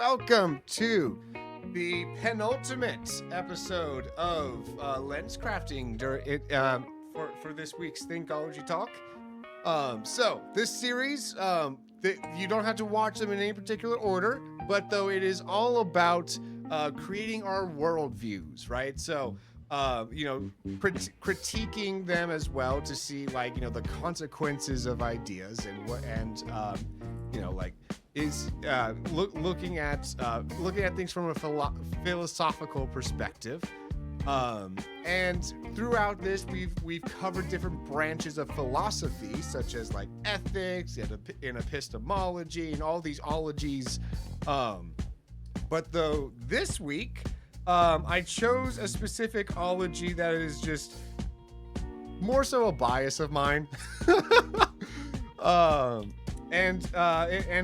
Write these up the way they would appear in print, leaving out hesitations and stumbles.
welcome to the penultimate episode of lens crafting for this week's Theology talk. So this series, you don't have to watch them in any particular order, but though it is all about creating our worldviews, right? So critiquing them as well to see the consequences of ideas looking at things from a philosophical perspective. And throughout this, we've covered different branches of philosophy, such as like ethics and epistemology and all these ologies. But though this week, I chose a specific ology that is just more so a bias of mine. And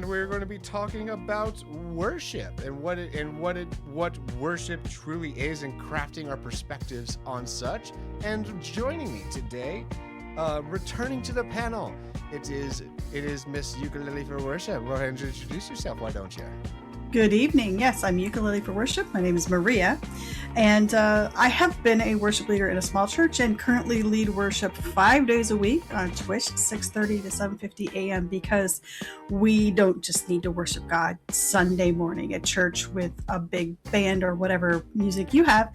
we're going to be talking about worship and what worship truly is, and crafting our perspectives on such. And joining me today, returning to the panel, it is Miss Ukulele for Worship. Go ahead and introduce yourself, why don't you? Good evening. Yes, I'm Ukulele for Worship. My name is Maria, and I have been a worship leader in a small church and currently lead worship 5 days a week on Twitch, 6:30 to 7:50 a.m. because we don't just need to worship God Sunday morning at church with a big band or whatever music you have.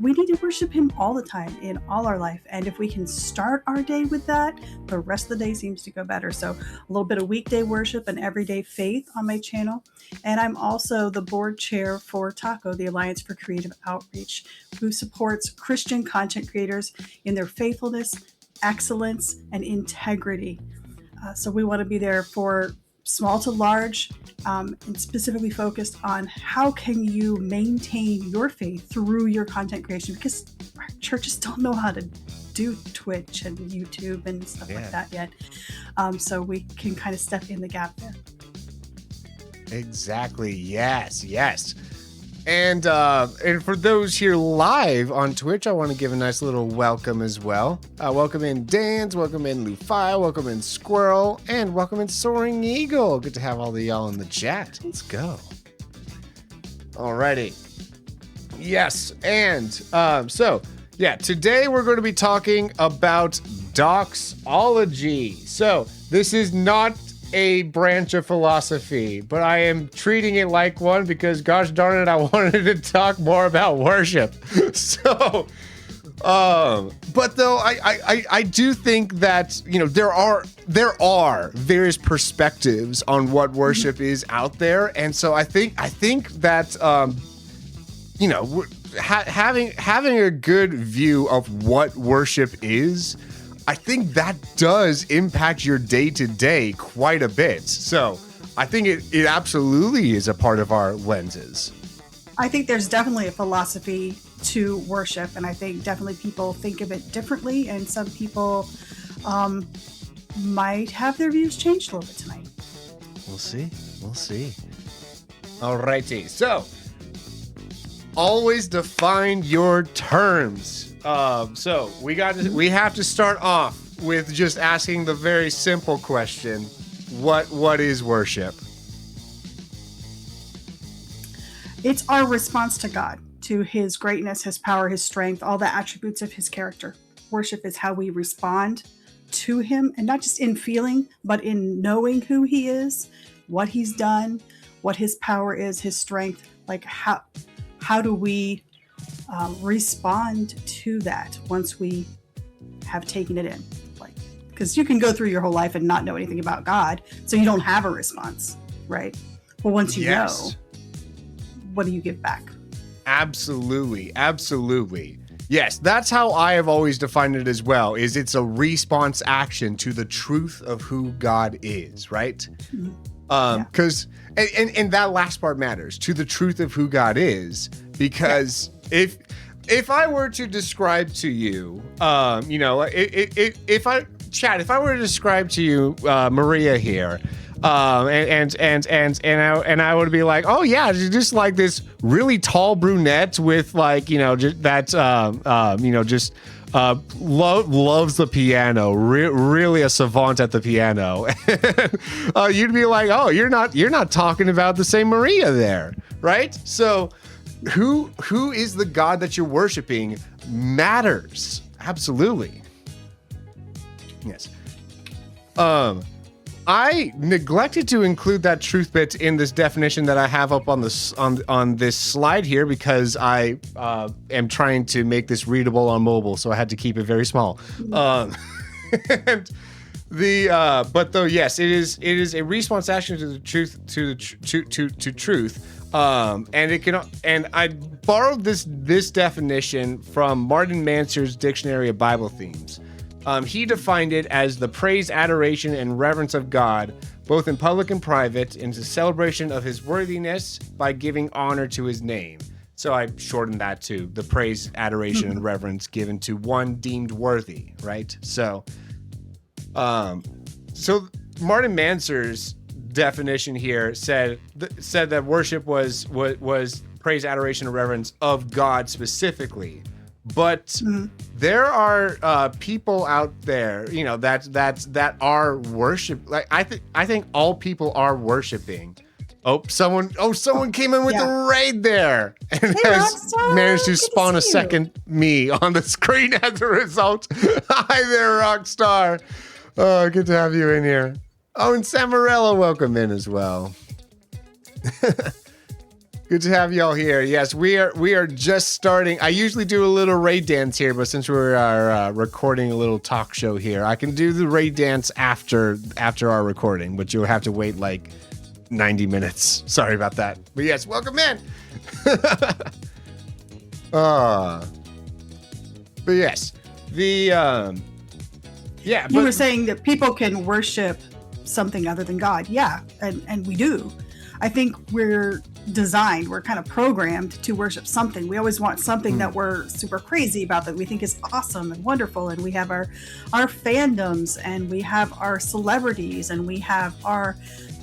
We need to worship Him all the time in all our life, and if we can start our day with that, the rest of the day seems to go better. So a little bit of weekday worship and everyday faith on my channel. And I'm also the board chair for TACO, the Alliance for Creative Outreach, who supports Christian content creators in their faithfulness, excellence, and integrity. So we want to be there for small to large, and specifically focused on how can you maintain your faith through your content creation, because churches don't know how to do Twitch and YouTube and stuff like that yet. So we can kind of step in the gap there. Exactly. Yes. And for those here live on Twitch, I want to give a nice little welcome as well. Welcome in Dan's, welcome in Lufi, welcome in Squirrel, and welcome in Soaring Eagle. Good to have all of y'all in the chat. Let's go. Alrighty. Yes, and today we're going to be talking about Doxology. So this is not a branch of philosophy, but I am treating it like one because, gosh darn it, I wanted to talk more about worship. So, but though I do think that there are various perspectives on what worship is out there, and so I think that having a good view of what worship is, I think that does impact your day-to-day quite a bit. So I think it absolutely is a part of our lenses. I think there's definitely a philosophy to worship, and I think definitely people think of it differently, and some people might have their views changed a little bit tonight. We'll see. Alrighty, so always define your terms. So we have to start off with just asking the very simple question: what is worship? It's our response to God, to His greatness, His power, His strength, all the attributes of His character. Worship is how we respond to Him, and not just in feeling, but in knowing who He is, what He's done, what His power is, His strength. Like how do we respond to that once we have taken it in? Because you can go through your whole life and not know anything about God, so you don't have a response, right? Well, once you know, what do you give back? Absolutely. Yes, that's how I have always defined it as well, is it's a response action to the truth of who God is, right? Because and that last part matters, to the truth of who God is, because if I were to describe to you, if I were to describe to you, Maria here, And I would be like, oh yeah, she's just like this really tall brunette with like, you know, just that loves the piano, really a savant at the piano. You'd be like, oh, you're not talking about the same Maria there, right? So who is the God that you're worshiping matters. Absolutely. Yes. I neglected to include that truth bit in this definition that I have up on this on this slide here because I am trying to make this readable on mobile, so I had to keep it very small. And but though yes, it is a response action to the truth to truth. And I borrowed this definition from Martin Manser's Dictionary of Bible Themes. He defined it as the praise, adoration, and reverence of God, both in public and private, into celebration of his worthiness by giving honor to his name. So I shortened that to the praise, adoration, and reverence given to one deemed worthy, right? So Martin Manser's definition here said that worship was praise, adoration, and reverence of God specifically. But there are people out there, you know, that are worship. Like I think all people are worshiping. Someone came in with a raid there and has managed to spawn a second me on the screen as a result. Hi there, Rockstar. Oh, good to have you in here. Oh, and Samarella, welcome in as well. Good to have y'all here. Yes, we are just starting. I usually do a little raid dance here, but since we are recording a little talk show here, I can do the raid dance after our recording, but you'll have to wait like 90 minutes. Sorry about that. But yes, welcome in. But yes, you were saying that people can worship something other than God. Yeah, and we do. I think we're kind of programmed to worship something. We always want something that we're super crazy about, that we think is awesome and wonderful, and we have our fandoms, and we have our celebrities, and we have our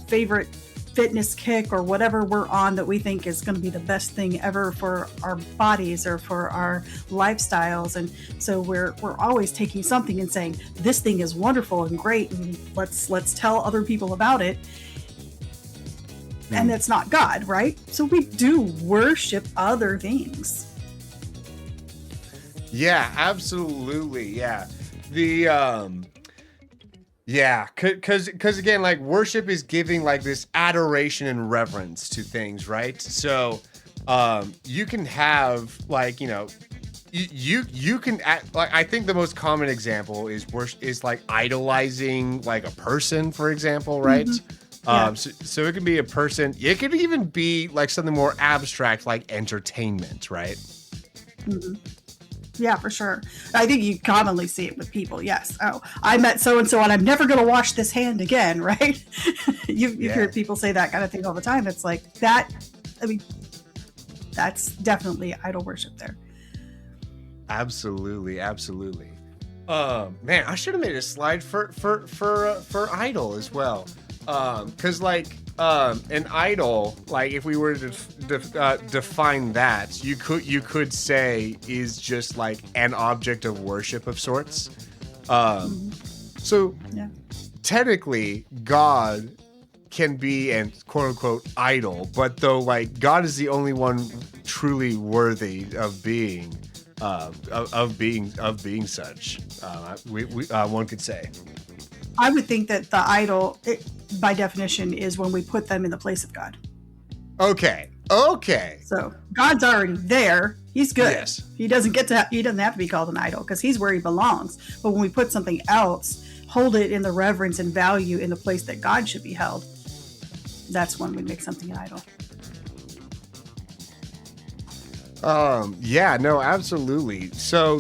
favorite fitness kick or whatever we're on that we think is going to be the best thing ever for our bodies or for our lifestyles. And so we're always taking something and saying, this thing is wonderful and great, and let's tell other people about it. And it's not God, right? So we do worship other things. Yeah, absolutely. Yeah. Because again, like worship is giving like this adoration and reverence to things, right? So you can have like, you know, you can act, like I think the most common example is like idolizing like a person, for example, right? Mm-hmm. Yeah. So it can be a person. It could even be like something more abstract, like entertainment, right? Mm-hmm. Yeah, for sure. I think you commonly see it with people. Yes. Oh, I met so and so, and I'm never going to wash this hand again, right? You hear people say that kind of thing all the time. It's like that. I mean, that's definitely idol worship there. Absolutely. Man, I should have made a slide for idol as well. Because like an idol, like if we were to define that, you could say is just like an object of worship of sorts. So technically God can be an quote unquote idol, but though like God is the only one truly worthy of being such, one could say. I would think that the idol, by definition, is when we put them in the place of God. Okay. So God's already there. He's good. Yes. He doesn't have to be called an idol because he's where he belongs. But when we put something else, hold it in the reverence and value in the place that God should be held, that's when we make something an idol. Yeah, no, absolutely. So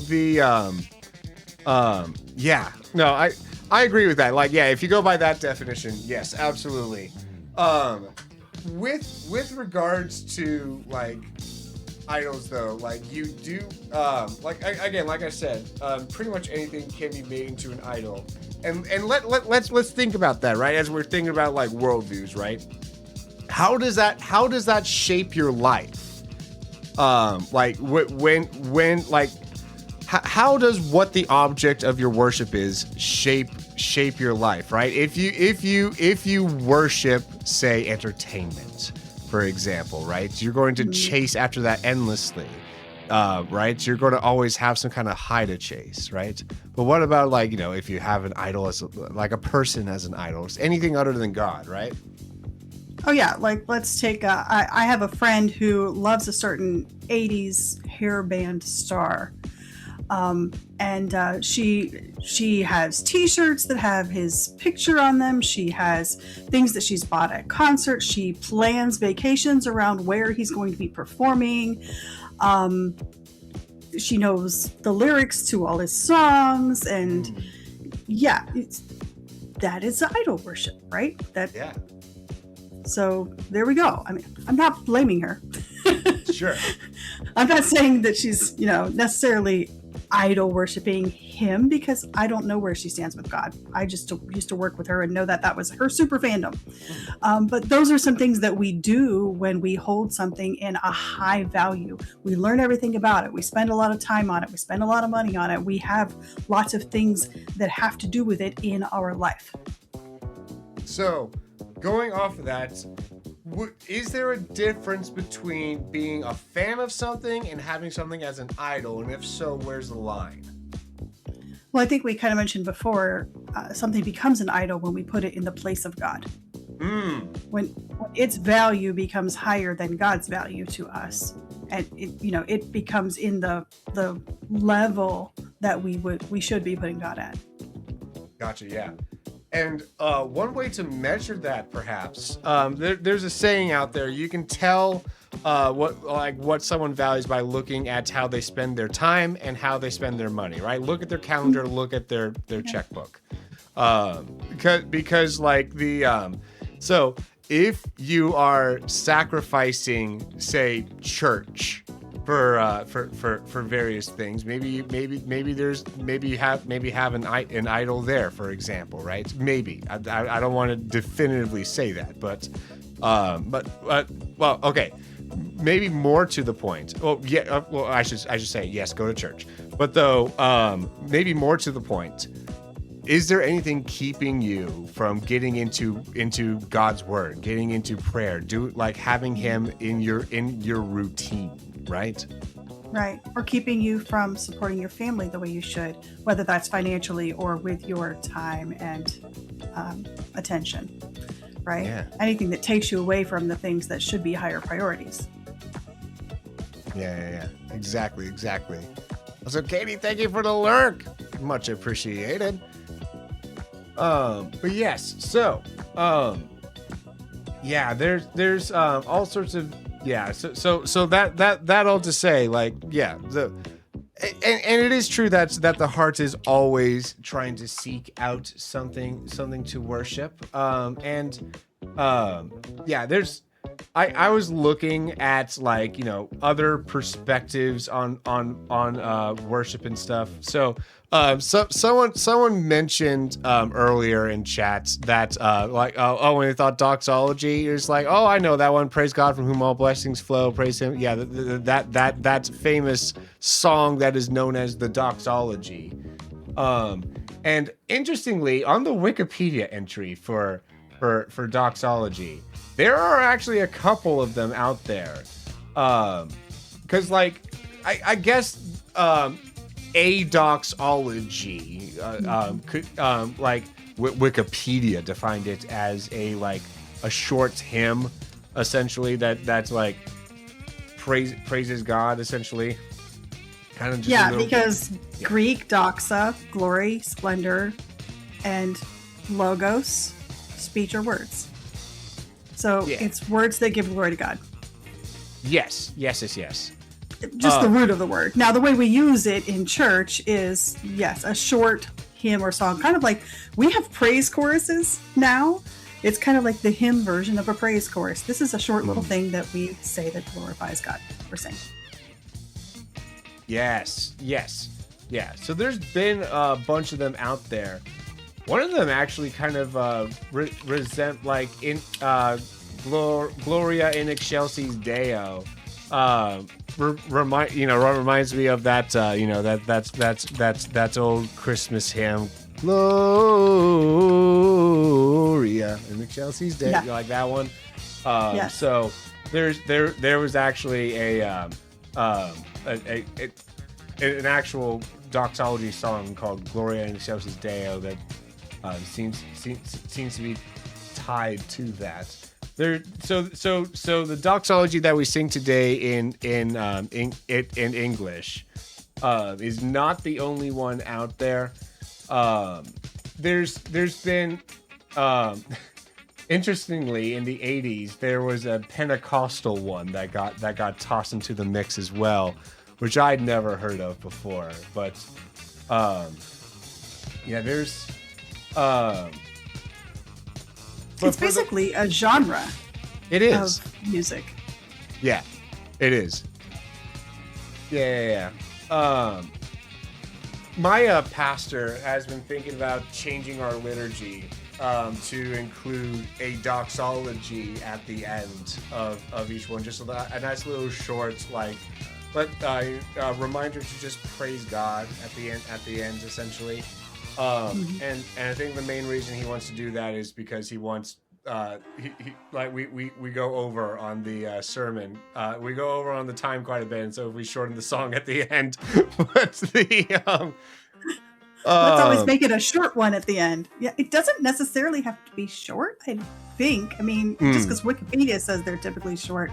I agree with that. Like, yeah, if you go by that definition, yes, absolutely. With regards to like idols, though, like you do, like I said, pretty much anything can be made into an idol. let's think about that, right? As we're thinking about like worldviews, right? How does that shape your life? Like when like how does what the object of your worship is shape your life, right? If you worship, say, entertainment, for example, right? You're going to chase after that endlessly. Right? You're going to always have some kind of high to chase, right? But what about like, if you have an idol like a person as an idol, anything other than God, right? Oh yeah, like let's take I have a friend who loves a certain 80s hair band star. And she has t-shirts that have his picture on them. She has things that she's bought at concerts. She plans vacations around where he's going to be performing. She knows the lyrics to all his songs, and yeah, that is idol worship, right? Yeah. So there we go. I mean, I'm not blaming her. Sure. I'm not saying that she's, necessarily idol worshiping him, because I don't know where she stands with God. I just used to work with her and know that was her super fandom. But those are some things that we do when we hold something in a high value. We learn everything about it. We spend a lot of time on it. We spend a lot of money on it. We have lots of things that have to do with it in our life. So, going off of that, is there a difference between being a fan of something and having something as an idol? And if so, where's the line? Well, I think we kind of mentioned before, something becomes an idol when we put it in the place of God. When its value becomes higher than God's value to us, and it becomes in the level that we should be putting God at. Gotcha. Yeah. And one way to measure that, perhaps, there's a saying out there. You can tell what someone values by looking at how they spend their time and how they spend their money. Right? Look at their calendar. Look at their checkbook. Because like so if you are sacrificing, say, church for various things, maybe you have an idol there, for example, right? Maybe I don't want to definitively say that, but well, okay, maybe more to the point. Well, yeah, well, I should say yes, go to church, but though maybe more to the point. Is there anything keeping you from getting into God's word, getting into prayer, having him in your routine, right? Right. Or keeping you from supporting your family the way you should, whether that's financially or with your time and attention, right? Yeah. Anything that takes you away from the things that should be higher priorities. Yeah. Exactly. So, Katie, thank you for the lurk. Much appreciated. But yes, so yeah, there's all sorts of so that all to say, like, yeah, and it is true that the heart is always trying to seek out something to worship. There's I was looking at, like, other perspectives on worship and stuff. So someone mentioned earlier in chats that when they thought Doxology, it's like, oh, I know that one. Praise God from whom all blessings flow. Praise Him. Yeah, that famous song that is known as the Doxology. And interestingly, on the Wikipedia entry for Doxology, there are actually a couple of them out there. Because, like, I guess a doxology could Wikipedia defined it as a short hymn, essentially, that's like praises God, essentially. Kind of just because Greek doxa, glory, splendor, and logos, speech or words. So it's words that give glory to God. Yes. Just the root of the word. Now, the way we use it in church is, yes, a short hymn or song. Kind of like we have praise choruses now. It's kind of like the hymn version of a praise chorus. This is a short little thing that we say that glorifies God. We're saying. Yes. Yeah. So there's been a bunch of them out there. One of them actually kind of resent like in Gloria in Excelsis Deo. Reminds me of that. That's old Christmas hymn. Gloria in Excelsis Deo, like that one. Yes. So there was actually an actual doxology song called Gloria in Excelsis Deo that seems to be tied to that. So the doxology that we sing today in English is not the only one out there. There's been interestingly in the 80s there was a Pentecostal one that got tossed into the mix as well, which I'd never heard of before. But there's it's basically a genre. It is of music. Yeah, it is. Yeah. My pastor has been thinking about changing our liturgy to include a doxology at the end of each one, just a nice little short reminder to just praise God at the end essentially. And I think the main reason he wants to do that is because he wants we go over on the sermon, we go over on the time quite a bit, and so if we shorten the song at the end, let's always make it a short one at the end. Yeah, it doesn't necessarily have to be short, I think. I mean, just because Wikipedia says they're typically short,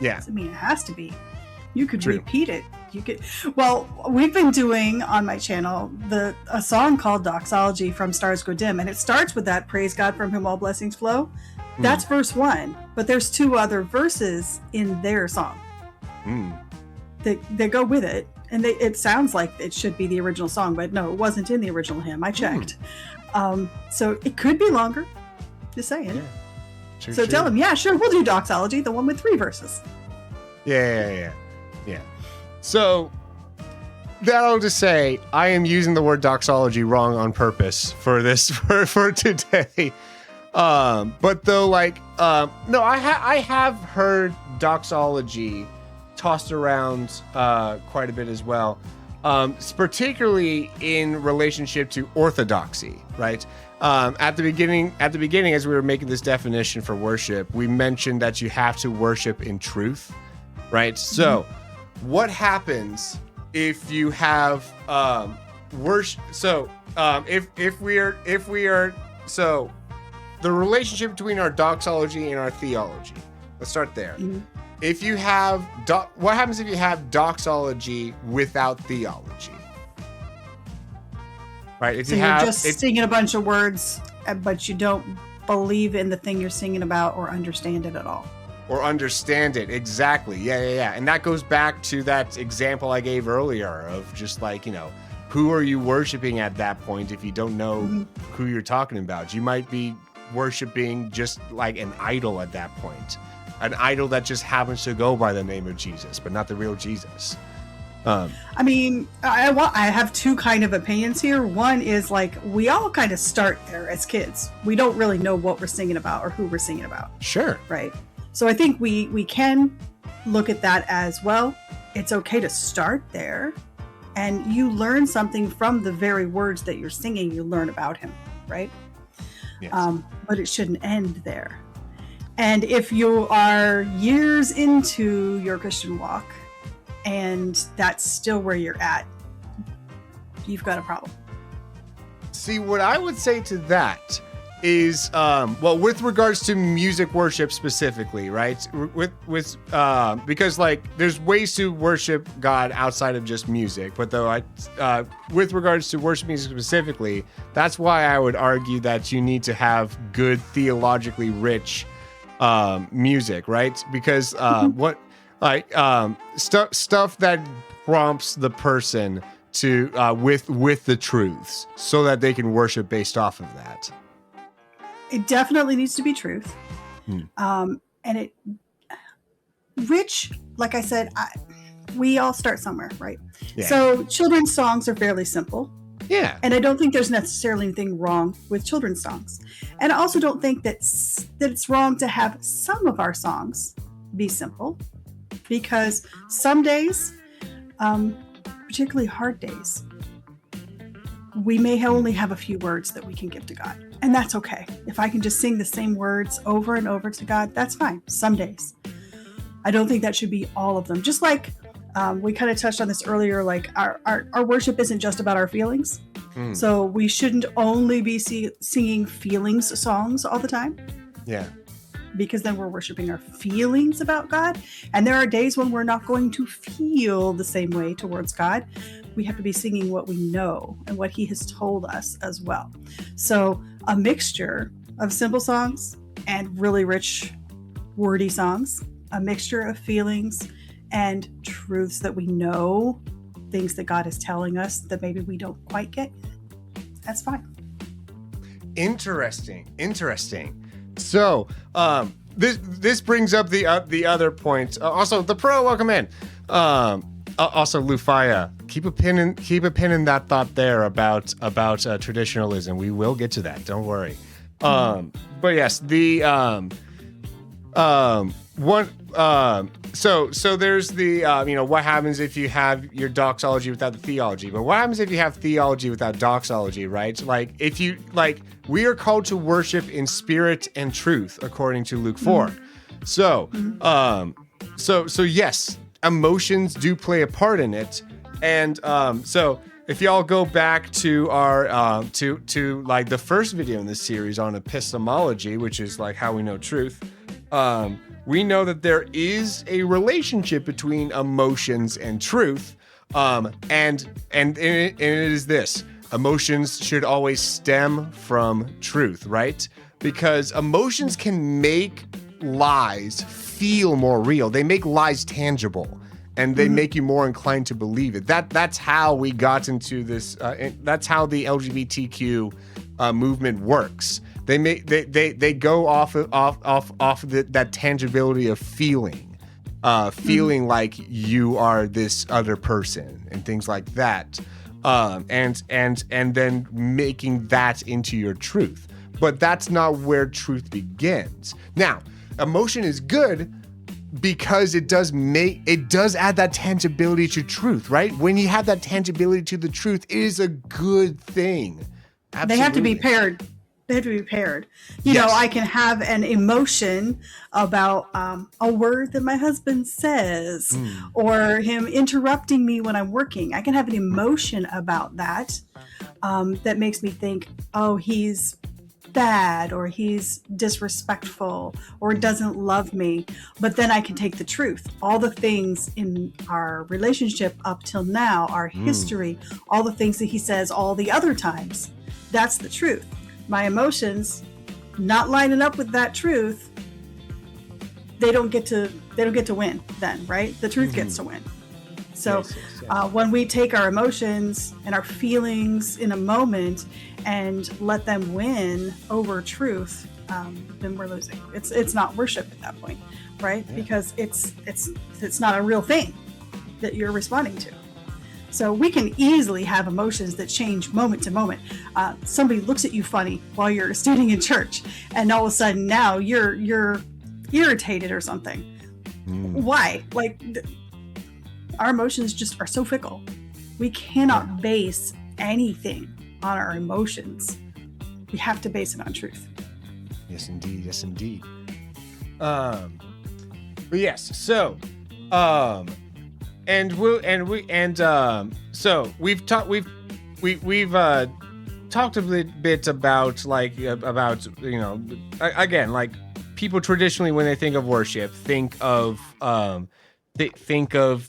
doesn't mean it has to be. You could repeat it. Well, we've been doing on my channel a song called Doxology from Stars Go Dim, and it starts with that praise God from whom all blessings flow. That's verse 1, but there's 2 other verses in their song that go with it, and it sounds like it should be the original song, but no, it wasn't in the original hymn. I checked. So it could be longer. Just saying. Yeah. True. Tell him, sure, we'll do Doxology, the one with 3 verses. Yeah. So that'll just say I am using the word doxology wrong on purpose for this for today. But though, no, I have heard doxology tossed around quite a bit as well, particularly in relationship to orthodoxy, right? At the beginning, as we were making this definition for worship, we mentioned that you have to worship in truth, right? So what happens if you have worship? So if we are the relationship between our doxology and our theology. Let's start there. If you have what happens if you have doxology without theology? Right? If so you're just singing a bunch of words, but you don't believe in the thing you're singing about or understand it at all. Or understand it. Exactly. Yeah. And that goes back to that example I gave earlier of just who are you worshiping at that point if you don't know who you're talking about? You might be worshiping just like an idol at that point. An idol that just happens to go by the name of Jesus, but not the real Jesus. I mean, I have 2 kind of opinions here. One is we all kind of start there as kids. We don't really know what we're singing about or who we're singing about. Sure. Right. So I think we can look at that as well. It's okay to start there, and you learn something from the very words that you're singing. You learn about him, right? Yes. But it shouldn't end there. And if you are years into your Christian walk and that's still where you're at, you've got a problem. See, what I would say to that is, with regards to music worship specifically, right? Because there's ways to worship God outside of just music. But with regards to worship music specifically, that's why I would argue that you need to have good theologically rich music, right? Because stuff that prompts the person to with the truths, so that they can worship based off of that. It definitely needs to be truth. And it rich, like I said, we all start somewhere, right? Yeah. So children's songs are fairly simple. Yeah. And I don't think there's necessarily anything wrong with children's songs. And I also don't think that it's wrong to have some of our songs be simple, because some days, particularly hard days, we may only have a few words that we can give to God. And that's okay. If I can just sing the same words over and over to God, that's fine. Some days. I don't think that should be all of them. Just like we kind of touched on this earlier, like our worship isn't just about our feelings. So we shouldn't only be singing feelings songs all the time. Yeah. Because then we're worshiping our feelings about God. And there are days when we're not going to feel the same way towards God. We have to be singing what we know and what he has told us as well. So a mixture of simple songs and really rich, wordy songs, a mixture of feelings and truths that we know, things that God is telling us that maybe we don't quite get. That's fine. Interesting. So, this brings up the other point. Also, the pro, welcome in. Also, Lufaya, keep a pin in that thought there about traditionalism. We will get to that. Don't worry. But yes, the one. So there's the what happens if you have your doxology without the theology, but what happens if you have theology without doxology, right? Like if you we are called to worship in spirit and truth according to Luke 4. So so yes, emotions do play a part in it, and so if y'all go back to our to like the first video in this series on epistemology, which is like how we know truth, we know that there is a relationship between emotions and truth, and it is this: emotions should always stem from truth, right? Because emotions can make lies feel more real. They make lies tangible, and they make you more inclined to believe it. That's how we got into this. That's how the LGBTQ movement works. They go off that tangibility of feeling like you are this other person and things like that, and then making that into your truth. But that's not where truth begins. Now, emotion is good because it does add that tangibility to truth, right? When you have that tangibility to the truth, it is a good thing. Absolutely. They have to be paired. They have to be paired. You know, I can have an emotion about a word that my husband says, or him interrupting me when I'm working. I can have an emotion about that that makes me think, oh, he's bad, or he's disrespectful, or doesn't love me. But then I can take the truth. All the things in our relationship up till now, our history, all the things that he says all the other times, that's the truth. My emotions not lining up with that truth, they don't get to win then, right? The truth gets to win. So when we take our emotions and our feelings in a moment and let them win over truth, then we're losing. It's not worship at that point, right? Yeah. Because it's not a real thing that you're responding to. So we can easily have emotions that change moment to moment. Somebody looks at you funny while you're standing in church, and all of a sudden now you're irritated or something. Why? Like, our emotions just are so fickle. We cannot base anything on our emotions. We have to base it on truth. Yes, indeed. Yes, indeed. But yes. So, so we've talked a bit about again, like people traditionally when they think of worship think of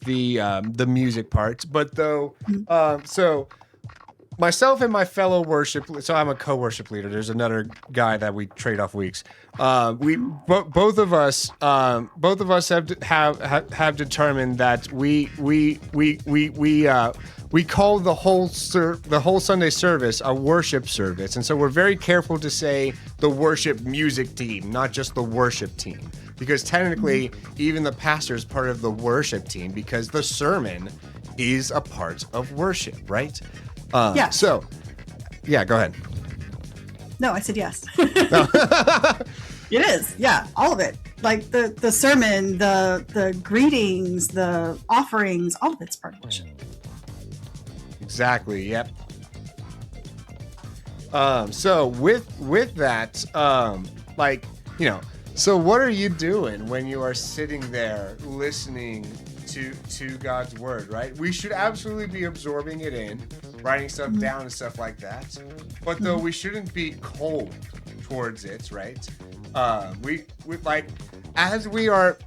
the music parts, but though so myself and my fellow so I'm a co-worship leader. There's another guy that we trade off weeks. Both of us have determined that we call the whole Sunday service a worship service, and so we're very careful to say the worship music team, not just the worship team, because technically even the pastor is part of the worship team because the sermon is a part of worship, right? Yes. So, yeah, go ahead. No, I said yes. No. It is. Yeah, all of it. Like the sermon, the greetings, the offerings, all of it's part of worship. Exactly. Yep. So with that, like, you know, so what are you doing when you are sitting there listening to God's word, right? We should absolutely be absorbing it in, writing stuff down and stuff like that. But though we shouldn't be cold towards it, right? We like, as we are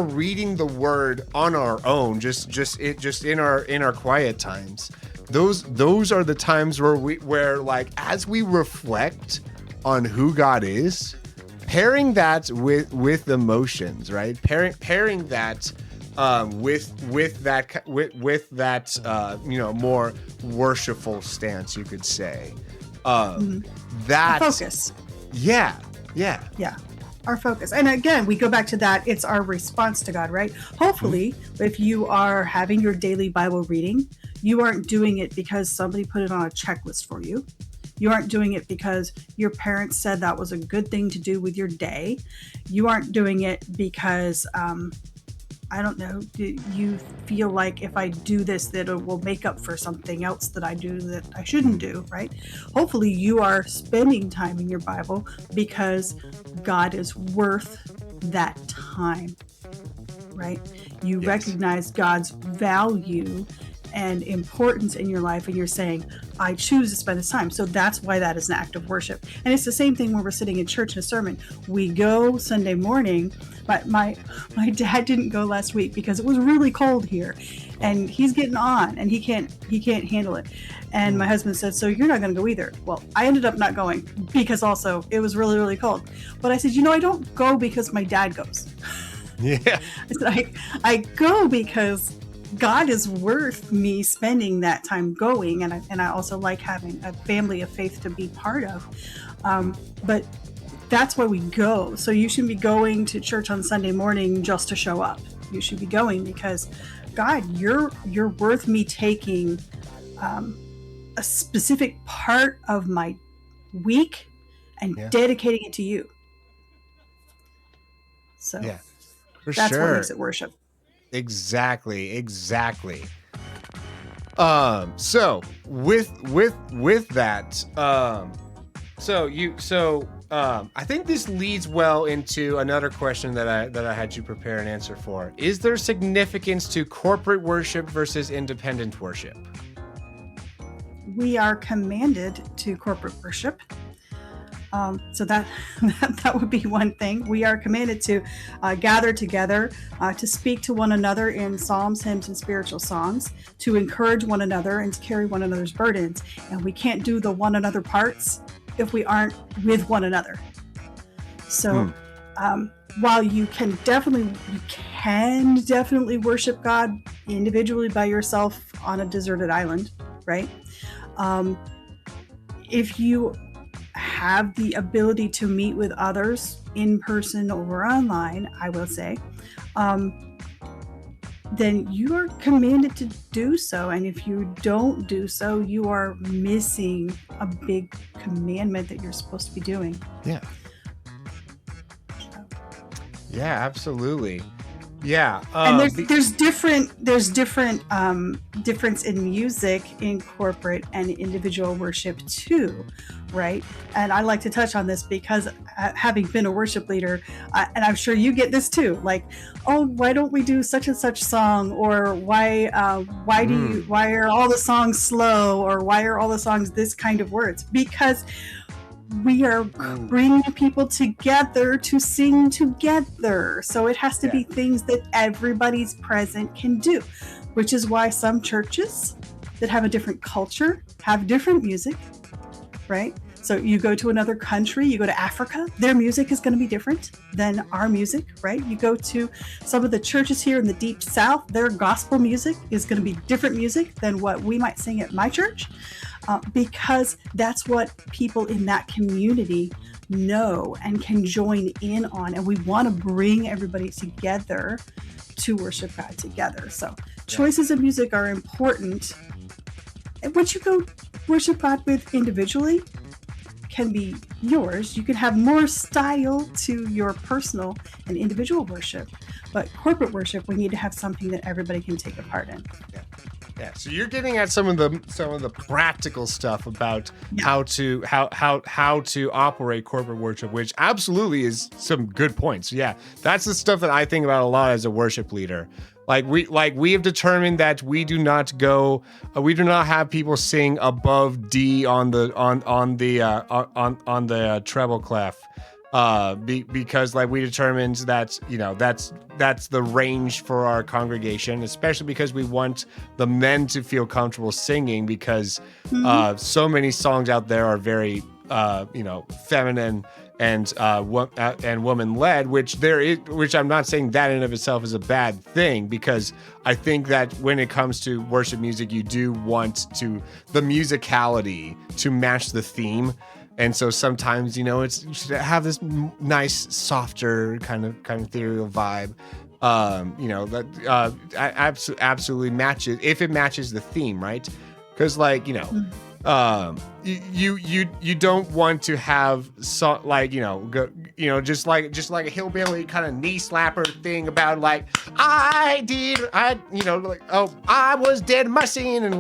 reading the word on our own, just in our quiet times, those are the times where like, as we reflect on who God is, pairing that with emotions, right? Pairing that with that you know, more worshipful stance, you could say. That Our focus. Yeah. Our focus. And again, we go back to that. It's our response to God, right? Hopefully, if you are having your daily Bible reading, you aren't doing it because somebody put it on a checklist for you. You aren't doing it because your parents said that was a good thing to do with your day. You aren't doing it because, I don't know, you feel like if I do this, that it will make up for something else that I do that I shouldn't do, right? Hopefully you are spending time in your Bible because God is worth that time, right? You recognize God's value and importance in your life, and you're saying, I choose to spend this time. So that's why that is an act of worship. And it's the same thing when we're sitting in church in a sermon. We go Sunday morning. My dad didn't go last week because it was really cold here, and he's getting on, and he can't handle it. And my husband said, so you're not going to go either. Well, I ended up not going because also it was really, really cold. But I said, you know, I don't go because my dad goes. Yeah. I said, I go because God is worth me spending that time going, and I also like having a family of faith to be part of. But that's why we go. So you shouldn't be going to church on Sunday morning just to show up. You should be going because, God, you're worth me taking a specific part of my week and dedicating it to you. So that's what makes it worship. Exactly. So with that, I think this leads well into another question that I had you prepare an answer for. Is there significance to corporate worship versus independent worship? We are commanded to corporate worship. So that would be one thing. We are commanded to gather together, to speak to one another in psalms, hymns, and spiritual songs, to encourage one another and to carry one another's burdens. And we can't do the one another parts if we aren't with one another. So while you can definitely worship God individually by yourself on a deserted island, right? If you have the ability to meet with others in person or online, I will say, then you are commanded to do so. And if you don't do so, you are missing a big commandment that you're supposed to be doing. Yeah. Yeah, absolutely. Yeah. And there's different difference in music in corporate and individual worship too, right? And I like to touch on this because having been a worship leader, and I'm sure you get this too, like, oh, why don't we do such and such song, or why are all the songs slow, or why are all the songs this kind of words? Because we are bringing people together to sing together. So it has to be things that everybody's present can do, which is why some churches that have a different culture have different music, right? So you go to another country, you go to Africa, their music is going to be different than our music, right? You go to some of the churches here in the deep South, their gospel music is going to be different music than what we might sing at my church. Because that's what people in that community know and can join in on. And we want to bring everybody together to worship God together. So choices of music are important. what you go worship God with individually can be yours. You can have more style to your personal and individual worship, but corporate worship, we need to have something that everybody can take a part in. Yeah, so you're getting at some of the practical stuff about how to operate corporate worship, which absolutely is some good points. Yeah, that's the stuff that I think about a lot as a worship leader. We have determined that we do not have people sing above D on the treble clef. Because we determined that that's the range for our congregation, especially because we want the men to feel comfortable singing, because so many songs out there are very feminine and woman led, which I'm not saying that in and of itself is a bad thing, because I think that when it comes to worship music, you do want the musicality to match the theme. And so sometimes, you should have this nice, softer kind of ethereal vibe, that absolutely matches, if it matches the theme, right? Because you don't want to have just like a hillbilly kind of knee slapper thing about I was dead in my sin, and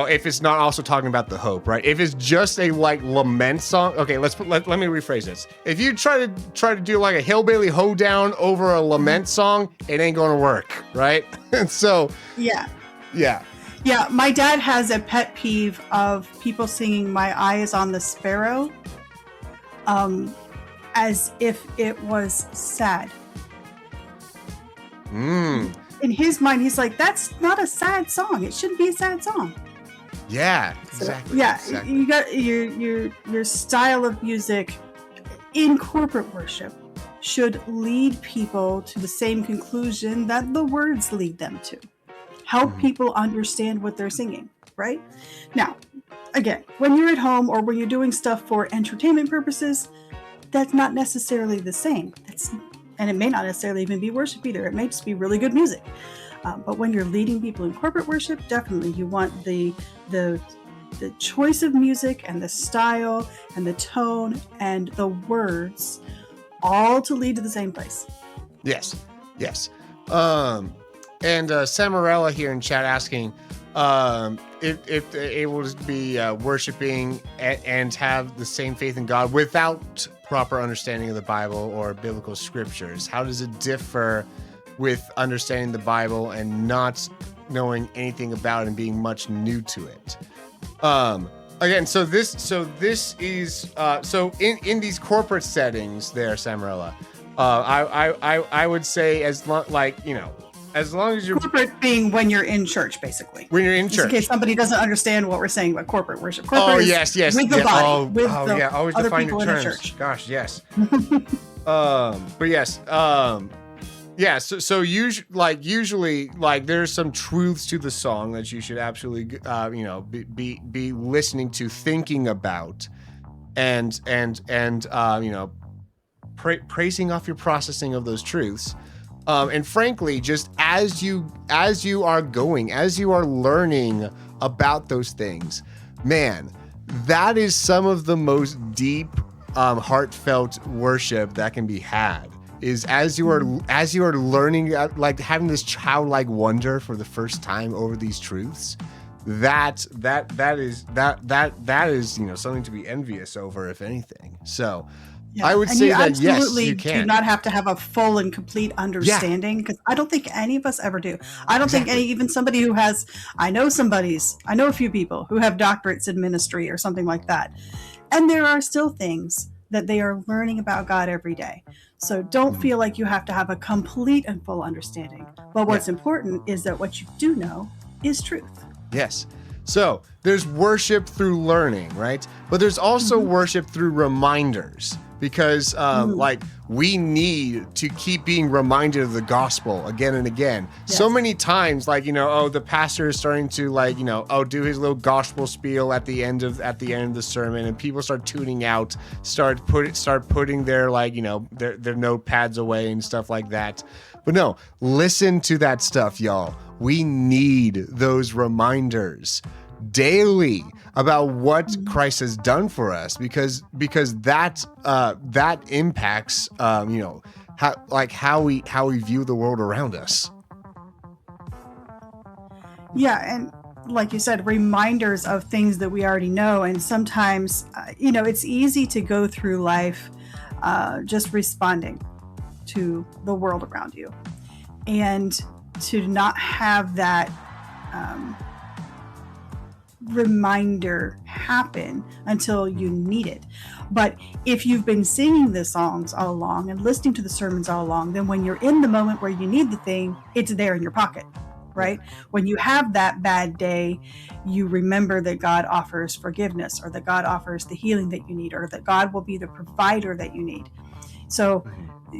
if it's not also talking about the hope, right? If it's just a lament song, okay, let me rephrase this. If you try to do a hillbilly hoedown over a lament song, it ain't gonna work, right? And so yeah. My dad has a pet peeve of people singing "My Eye Is on the Sparrow," as if it was sad. In his mind, he's like, that's not a sad song. It shouldn't be a sad song. Yeah, exactly. Exactly. You got your style of music in corporate worship should lead people to the same conclusion that the words lead them to. Help people understand what they're singing, right? Now, again, when you're at home or when you're doing stuff for entertainment purposes, that's not necessarily the same. And it may not necessarily even be worship either. It may just be really good music. But when you're leading people in corporate worship, definitely you want the choice of music and the style and the tone and the words all to lead to the same place. Yes. And Samarella here in chat asking if they're able to be worshiping and have the same faith in God without proper understanding of the Bible or biblical scriptures. How does it differ with understanding the Bible and not knowing anything about it and being much new to it? Again, so this is in these corporate settings there, Samarella, I would say as long as you're corporate being when you're in church, basically. When you're in church. In case somebody doesn't understand what we're saying about corporate worship. Yes. With the body. Always other define people your terms. in the church. Gosh, yes. But yes. So usually there's some truths to the song that you should absolutely be listening to, thinking about, and praising off your processing of those truths. And frankly, just as you are learning about those things, man, that is some of the most deep, heartfelt worship that can be had. Is as you are learning, having this childlike wonder for the first time over these truths. That is something to be envious over, if anything. So. Yeah. I would say that yes, you can. Do not have to have a full and complete understanding, because I don't think any of us ever do. I don't think even somebody who has, I know a few people who have doctorates in ministry or something like that. And there are still things that they are learning about God every day. So don't feel like you have to have a complete and full understanding. But what's important is that what you do know is truth. Yes. So there's worship through learning, right? But there's also worship through reminders. Because we need to keep being reminded of the gospel again and again. Yes. So many times, like, the pastor is starting to do his little gospel spiel at the end of the sermon, and people start tuning out, start putting their their notepads away and stuff like that. But no, listen to that stuff, y'all. We need those reminders daily about what Christ has done for us, because that impacts how we view the world around us. Yeah, and like you said, reminders of things that we already know. And sometimes, it's easy to go through life just responding to the world around you, and to not have that reminder happen until you need it. But if you've been singing the songs all along and listening to the sermons all along, then when you're in the moment where you need the thing, it's there in your pocket, right? When you have that bad day, you remember that God offers forgiveness, or that God offers the healing that you need, or that God will be the provider that you need. So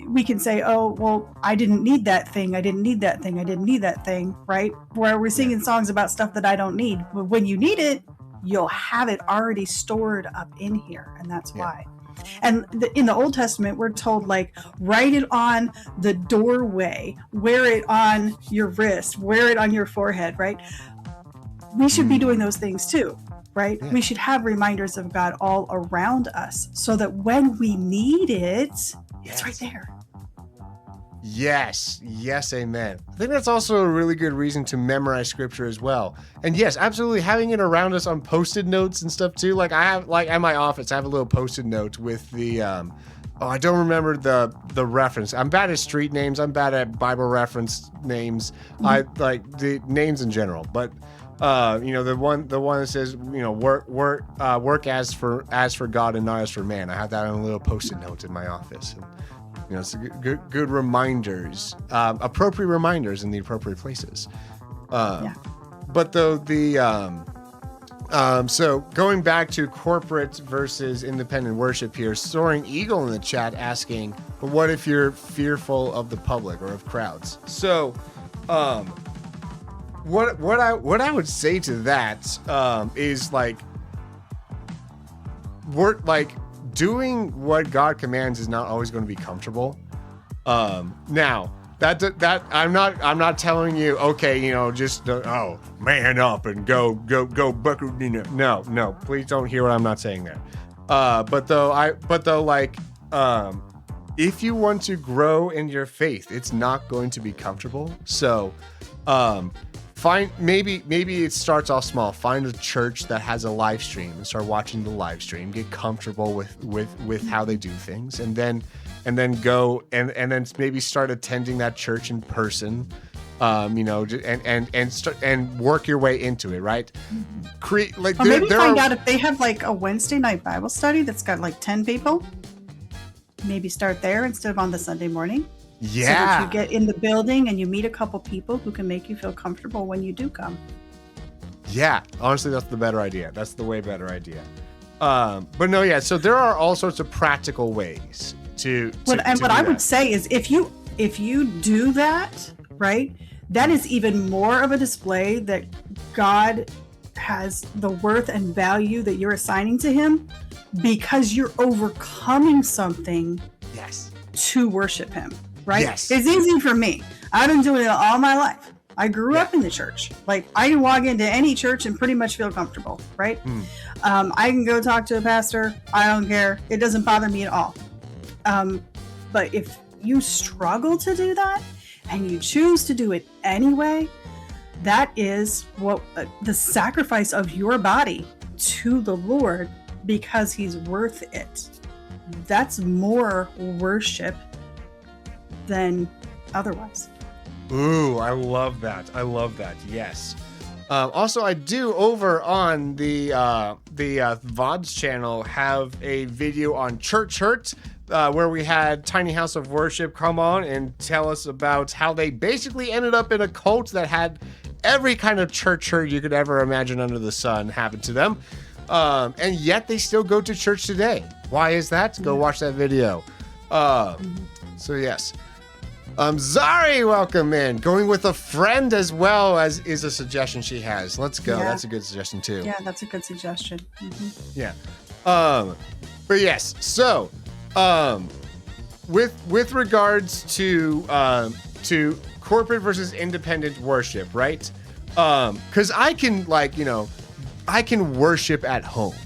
we can say, oh, well, I didn't need that thing. I didn't need that thing. I didn't need that thing, right? Where we're singing songs about stuff that I don't need. But when you need it, you'll have it already stored up in here. And that's why. And in the Old Testament, we're told, write it on the doorway, wear it on your wrist, wear it on your forehead, right? We should be doing those things too, right? Yeah. We should have reminders of God all around us, so that when we need it, it's right there. Yes, amen. I think that's also a really good reason to memorize scripture as well. And yes, absolutely, having it around us on Post-it notes and stuff too. Like I have, at my office, I have a little Post-it note with the, I don't remember the reference. I'm bad at street names. I'm bad at Bible reference names. I like the names in general, but the one that says, work as for God and not as for man. I have that on a little Post-it note in my office. And, it's a good reminders, appropriate reminders in the appropriate places. But though so going back to corporate versus independent worship here, Soaring Eagle in the chat asking, but what if you're fearful of the public or of crowds? So, what I would say to that is doing what God commands is not always going to be comfortable. Now that I'm not telling you, okay, just man up and go buckle. No, please don't hear what I'm not saying there. If you want to grow in your faith, it's not going to be comfortable. So, maybe it starts off small. Find a church that has a live stream and start watching the live stream. Get comfortable with how they do things, and then go and then maybe start attending that church in person. And work your way into it, right? Create or maybe find out if they have a Wednesday night Bible study that's got 10 people. Maybe start there instead of on the Sunday morning. Yeah. So that you get in the building and you meet a couple people who can make you feel comfortable when you do come. Yeah, honestly, that's the better idea. That's the way better idea. But no, yeah. So there are all sorts of practical ways to what I would say is if you do that, right, that is even more of a display that God has the worth and value that you're assigning to him, because you're overcoming something to worship him, right? Yes. It's easy for me. I've been doing it all my life. I grew up in the church. I can walk into any church and pretty much feel comfortable, right? I can go talk to a pastor. I don't care. It doesn't bother me at all. But if you struggle to do that and you choose to do it anyway, that is what the sacrifice of your body to the Lord, because he's worth it. That's more worship than otherwise. Ooh, I love that. Yes. Also, I do over on the VODs channel have a video on church hurt, where we had Tiny House of Worship come on and tell us about how they basically ended up in a cult that had every kind of church hurt you could ever imagine under the sun happen to them. And yet they still go to church today. Why is that? Go watch that video. So yes. Zari, welcome in. Going with a friend as well as is a suggestion she has. Let's go. Yeah. That's a good suggestion too. Yeah, that's a good suggestion. Yeah. But yes, so with regards to corporate versus independent worship, right? Because I can I can worship at home.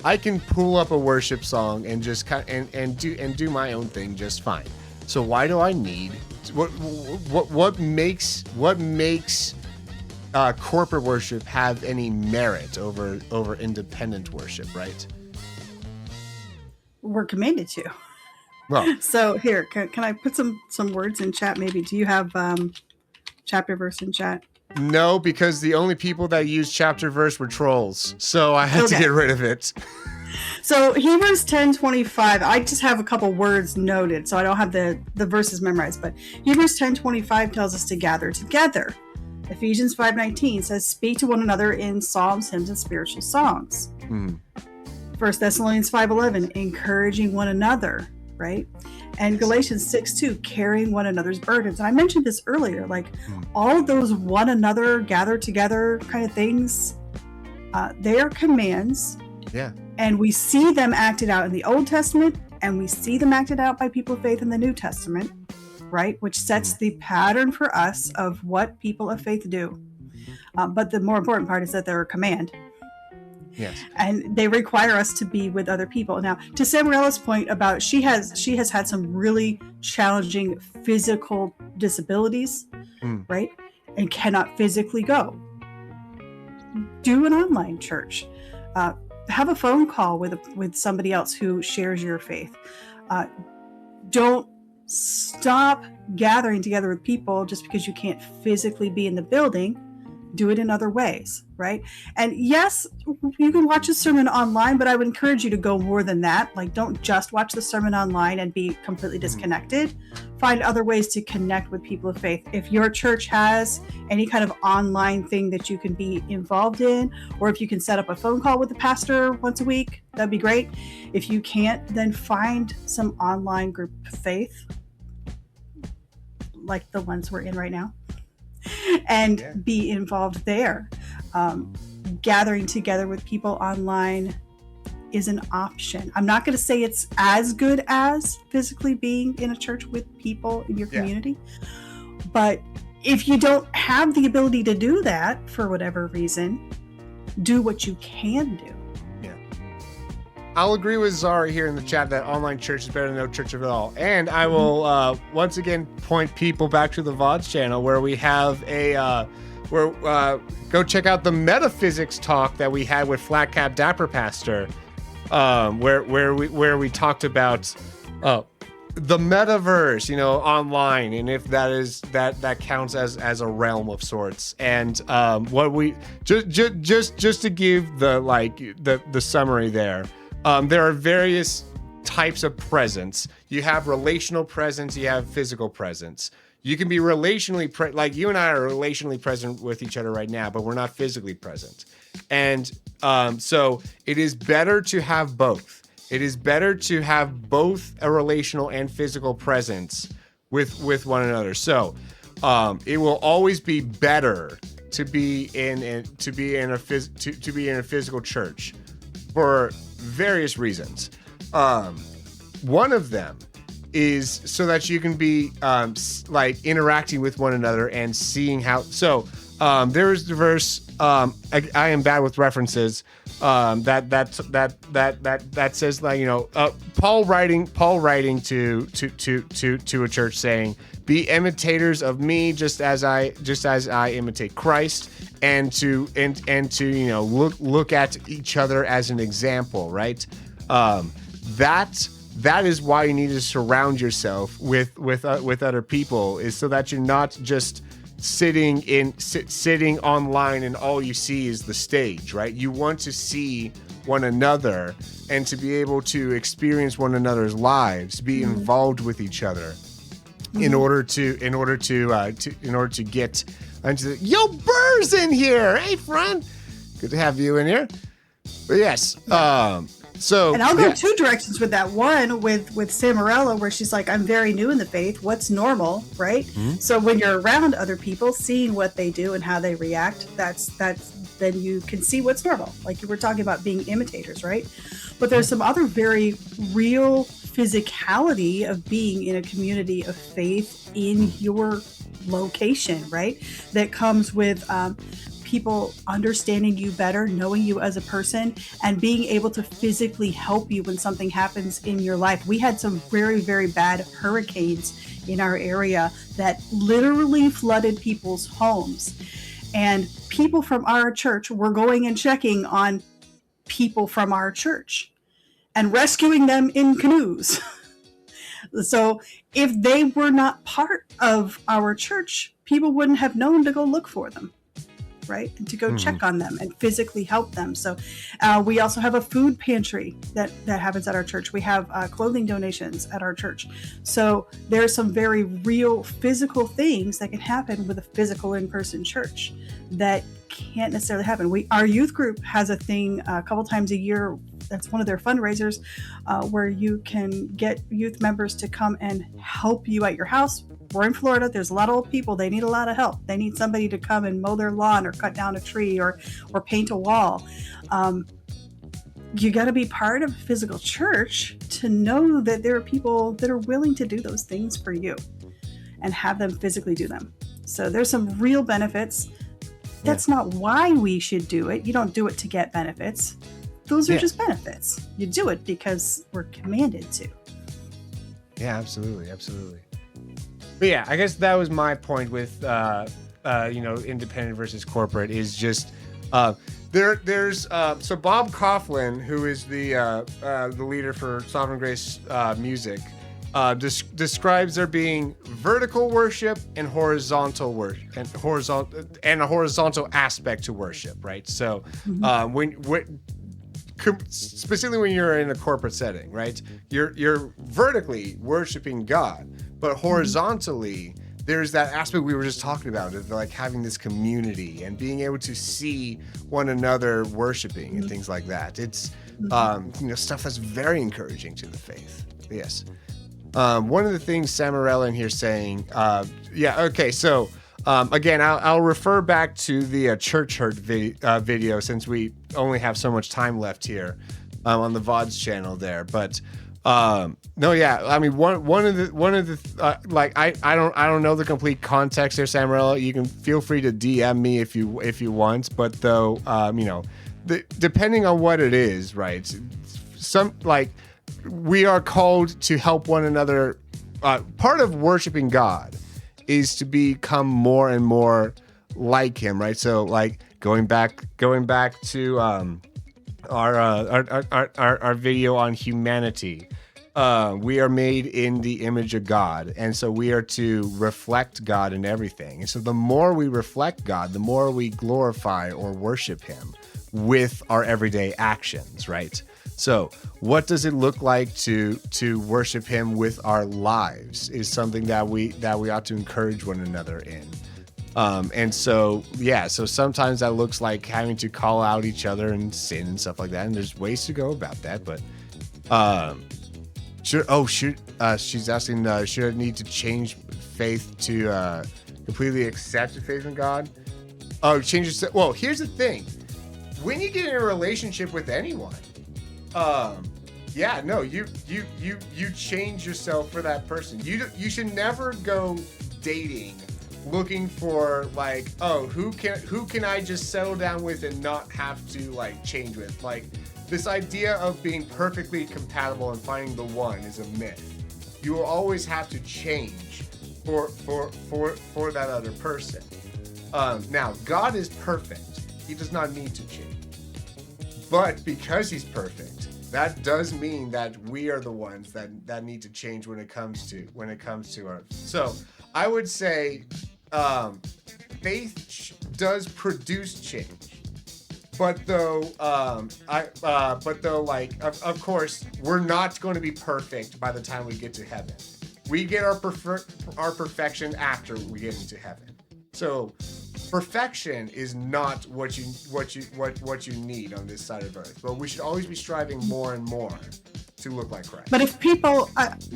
I can pull up a worship song and just and do my own thing just fine. So why do I need what makes corporate worship have any merit over independent worship, right? We're commanded to. Well, So here, can I put some words in chat? Maybe do you have chapter verse in chat? no, because the only people that used chapter verse were trolls, so I had to Okay. get rid of it. So Hebrews 10:25. I just have a couple words noted, so I don't have the verses memorized. But Hebrews 10:25 tells us to gather together. Ephesians 5:19 says, "Speak to one another in psalms, hymns, and spiritual songs." 1 Thessalonians 5:11, encouraging one another, right? And Galatians 6:2, carrying one another's burdens. And I mentioned this earlier, like all of those one another, gather together kind of things, they are commands. Yeah. And we see them acted out in the Old Testament, and we see them acted out by people of faith in the New Testament, right? Which sets the pattern for us of what people of faith do. But the more important part is that they're a command. Yes. And they require us to be with other people. Now, to Samuela's point about she has had some really challenging physical disabilities, right? And cannot physically go. Do an online church. Have a phone call with somebody else who shares your faith. Don't stop gathering together with people just because you can't physically be in the building. Do it in other ways, right? And yes, you can watch a sermon online, but I would encourage you to go more than that. Like, don't just watch the sermon online and be completely disconnected. Find other ways to connect with people of faith. If your church has any kind of online thing that you can be involved in, or if you can set up a phone call with the pastor once a week, that'd be great. If you can't, then find some online group of faith, like the ones we're in right now, and be involved there. Gathering together with people online is an option. I'm not going to say it's as good as physically being in a church with people in your community, but if you don't have the ability to do that for whatever reason, do what you can do. I'll agree with Zara here in the chat that online church is better than no church at all. And I will once again point people back to the VODs channel where we have go check out the metaphysics talk that we had with Flat Cap Dapper Pastor, where we talked about the metaverse, online, and if that counts as a realm of sorts. And what we just to give the summary there. There are various types of presence. You have relational presence, you have physical presence. You can be relationally like you and I are relationally present with each other right now, but we're not physically present. And so it is better to have both. It is better to have both a relational and physical presence with one another. So it will always be better to be in a physical church for various reasons. One of them is so that you can be interacting with one another and seeing how. So there is the verse. I am bad with references. That says Paul writing to a church saying, "Be imitators of me, just as I imitate Christ." And to look at each other as an example, right? That is why you need to surround yourself with other people, is so that you're not just sitting online and all you see is the stage, right? You want to see one another and to be able to experience one another's lives, be involved with each other, in order to get. Yo, Burr's in here. Hey, friend. Good to have you in here. But yes, So, and I'll go two directions with that. One with Samarella, where she's like, I'm very new in the faith. What's normal, right? Mm-hmm. So when you're around other people, seeing what they do and how they react, that's then you can see what's normal. Like you were talking about being imitators, right? But there's some other very real physicality of being in a community of faith in your location, right? That comes with people understanding you better, knowing you as a person, and being able to physically help you when something happens in your life. We had some very, very bad hurricanes in our area that literally flooded people's homes. And people from our church were going and checking on people from our church and rescuing them in canoes. So if they were not part of our church, people wouldn't have known to go look for them, right? And to go check on them and physically help them. So we also have a food pantry that happens at our church. We have clothing donations at our church. So there's some very real physical things that can happen with a physical in-person church that can't necessarily happen. Our youth group has a thing a couple times a year. That's one of their fundraisers where you can get youth members to come and help you at your house. We're in Florida. There's a lot of old people. They need a lot of help. They need somebody to come and mow their lawn or cut down a tree or paint a wall. You got to be part of a physical church to know that there are people that are willing to do those things for you and have them physically do them. So there's some real benefits. That's not why we should do it. You don't do it to get benefits. Those are just benefits. You do it because we're commanded to. Yeah, absolutely. Absolutely. But yeah, I guess that was my point with, independent versus corporate is just, there's so Bob Coughlin, who is the leader for Sovereign Grace Music, describes there being vertical worship and horizontal worship and a horizontal aspect to worship, right? So specifically when you're in a corporate setting, right? You're vertically worshiping God, but horizontally there's that aspect we were just talking about of like having this community and being able to see one another worshiping and things like that. It's stuff that's very encouraging to the faith. Yes. One of the things Samarella in here saying, so again, I'll refer back to the church hurt video since we only have so much time left here on the VODs channel there. But I mean, one of the I don't know the complete context there, Samarella. You can feel free to DM me if you want. But though, depending on what it is, right? We are called to help one another. Part of worshiping God is to become more and more like Him, right? So, like going back to our video on humanity, we are made in the image of God, and so we are to reflect God in everything. And so, the more we reflect God, the more we glorify or worship Him with our everyday actions, right? So what does it look like to worship Him with our lives is something that we ought to encourage one another in. So sometimes that looks like having to call out each other and sin and stuff like that. And there's ways to go about that. But she's asking, should I need to change faith to completely accept faith in God? Oh, change it. Well, here's the thing. When you get in a relationship with anyone, you change yourself for that person. You should never go dating looking for like, oh, who can I just settle down with and not have to like change with. Like this idea of being perfectly compatible and finding the one is a myth. You will always have to change for that other person. Now God is perfect. He does not need to change. But because He's perfect, that does mean that we are the ones that need to change when it comes to our. So I would say faith does produce change, but of course we're not going to be perfect by the time we get to heaven. We get our perfection after we get into heaven. So perfection is not what you need on this side of earth, but we should always be striving more and more to look like Christ. But if people,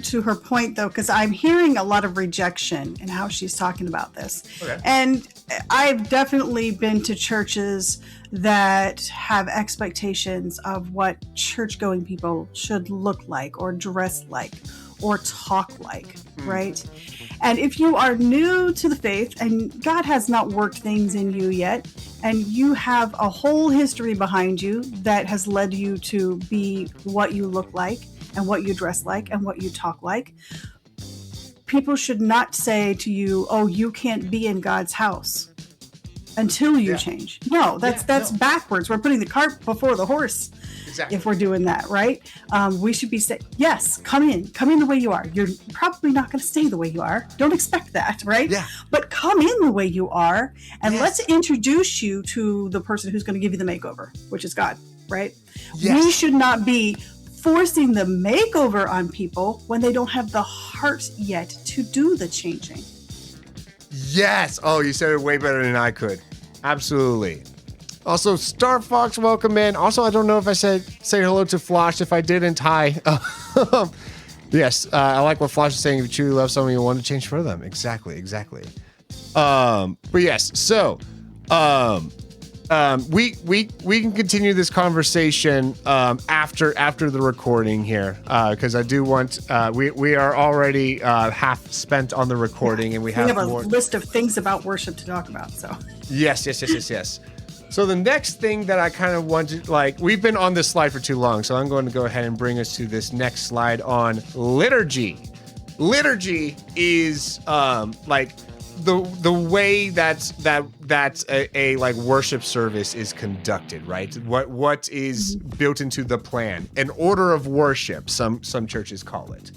to her point though, because I'm hearing a lot of rejection in how she's talking about this. Okay. And I've definitely been to churches that have expectations of what church-going people should look like or dress like or talk like, right? And if you are new to the faith and God has not worked things in you yet, and you have a whole history behind you that has led you to be what you look like and what you dress like and what you talk like, people should not say to you, oh, you can't be in God's house until you change. No, that's backwards. We're putting the cart before the horse. Exactly. If we're doing that, right? We should be saying, yes, come in the way you are. You're probably not going to stay the way you are. Don't expect that, right? Yeah. But come in the way you are, and let's introduce you to the person who's going to give you the makeover, which is God, right? Yes. We should not be forcing the makeover on people when they don't have the heart yet to do the changing. Yes. Oh, you said it way better than I could. Absolutely. Also, Star Fox, welcome in. Also, I don't know if I say hello to Flosh. If I didn't, hi. Yes, I like what Flosh is saying. If you truly love someone, you want to change for them. Exactly. But yes, so we can continue this conversation after the recording here, because I do want we are already half spent on the recording, and we have a more list of things about worship to talk about. So yes. So the next thing that I kind of wanted, we've been on this slide for too long, so I'm going to go ahead and bring us to this next slide on liturgy. Liturgy is the way that a worship service is conducted, right? What is built into the plan, an order of worship. Some churches call it.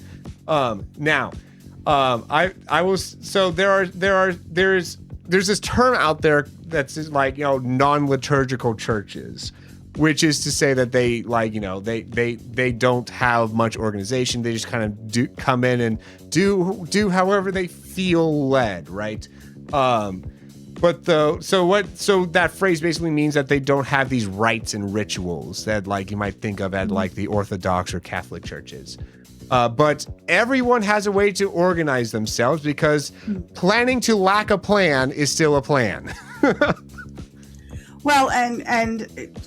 There's this term out there that's non-liturgical churches, which is to say that they don't have much organization. They just kind of come in and do however they feel led, right? So that phrase basically means that they don't have these rites and rituals that you might think of at the Orthodox or Catholic churches. But everyone has a way to organize themselves, because planning to lack a plan is still a plan. Well, and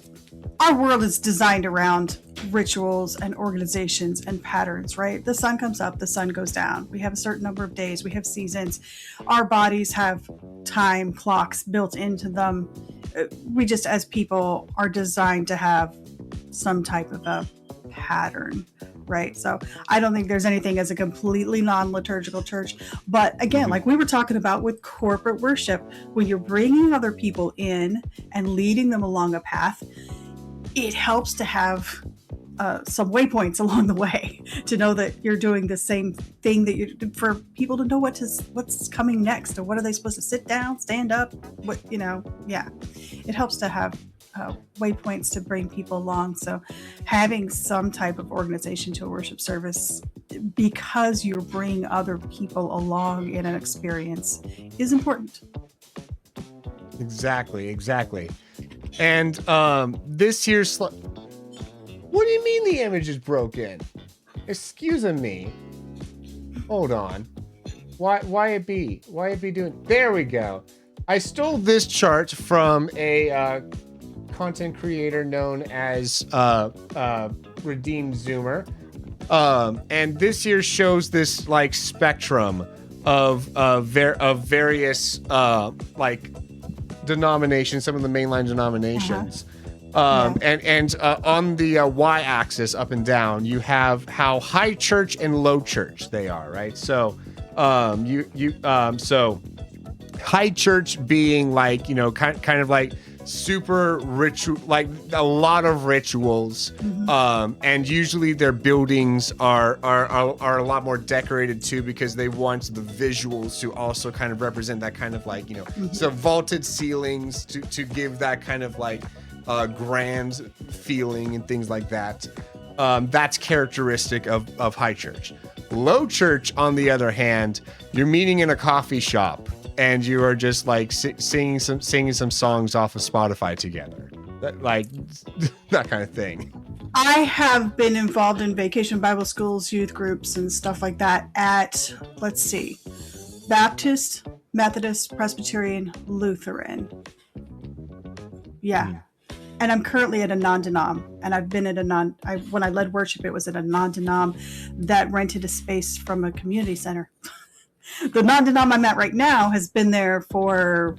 our world is designed around rituals and organizations and patterns, right? The sun comes up, the sun goes down. We have a certain number of days. We have seasons. Our bodies have time clocks built into them. We just, as people, are designed to have some type of a pattern, right? So I don't think there's anything as a completely non-liturgical church. But again, like we were talking about with corporate worship, when you're bringing other people in and leading them along a path, it helps to have some waypoints along the way to know that you're doing the same thing, that for people to know what's coming next, or what are they supposed to sit down, stand up, it helps to have waypoints to bring people along. So having some type of organization to a worship service, because you're bringing other people along in an experience, is important. Exactly. And this here's what do you mean the image is broken? Excuse me. Hold on. Why it be doing? There we go. I stole this chart from a content creator known as Redeemed Zoomer, and this here shows this spectrum of various denominations, some of the mainline denominations. And on the y-axis, up and down, you have how high church and low church they are, right? So so high church being kind of super ritual, a lot of rituals, and usually their buildings are a lot more decorated too, because they want the visuals to also kind of represent that kind of so vaulted ceilings to give that kind of grand feeling and things like that. That's characteristic of high church. Low church, on the other hand, you're meeting in a coffee shop. and you are just like singing some songs off of Spotify together, like that kind of thing. I have been involved in vacation Bible schools, youth groups, and stuff like that at, let's see, Baptist, Methodist, Presbyterian, Lutheran. Yeah. And I'm currently at a non-denom, and I've been at when I led worship, it was at a non-denom that rented a space from a community center. The non-denom I'm at right now has been there for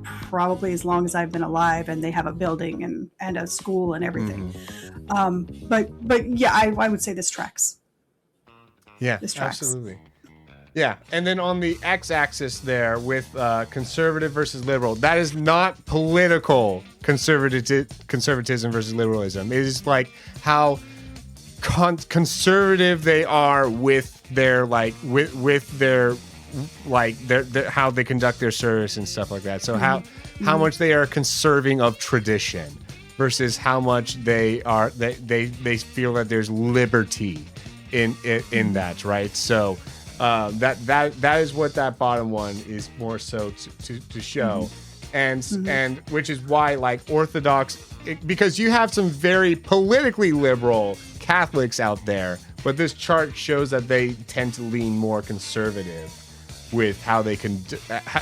probably as long as I've been alive, and they have a building and a school and everything. But yeah, I would say this tracks. Yeah, this tracks. Absolutely. Yeah, and then on the x-axis there with conservative versus liberal, that is not political conservatism versus liberalism. It is like how conservative they are with their their how they conduct their service and stuff like that. So how much they are conserving of tradition versus how much they feel that there's liberty in that, right? So that is what that bottom one is more so to show. And which is why, like, Orthodox, because you have some very politically liberal Catholics out there, but this chart shows that they tend to lean more conservative with how they can,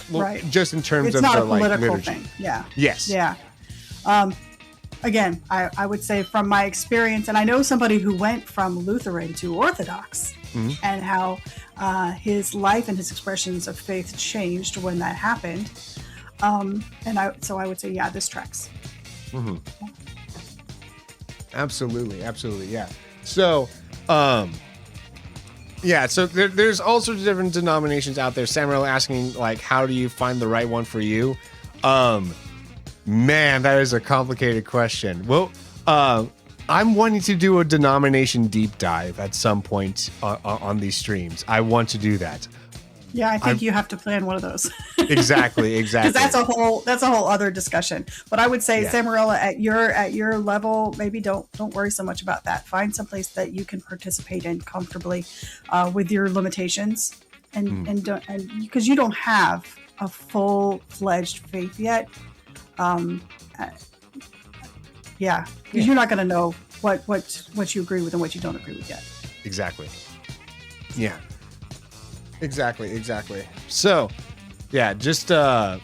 right. Just in terms it's of not the a political liturgy thing. Yeah. Yes. Yeah. Again, I would say from my experience, and I know somebody who went from Lutheran to Orthodox, and how his life and his expressions of faith changed when that happened. So I would say, yeah, this tracks. Absolutely, yeah. So, so there's all sorts of different denominations out there. Samuel asking, like, how do you find the right one for you? Man, that is a complicated question. Well, I'm wanting to do a denomination deep dive at some point on these streams. I want to do that. Yeah, I think you have to plan one of those. Exactly. Because that's a whole other discussion. But I would say, Samarella, at your level, maybe don't worry so much about that. Find someplace that you can participate in comfortably with your limitations, and because you don't have a full-fledged faith yet. Because you're not going to know what you agree with and what you don't agree with yet. Exactly. Yeah. Exactly. So, yeah, just So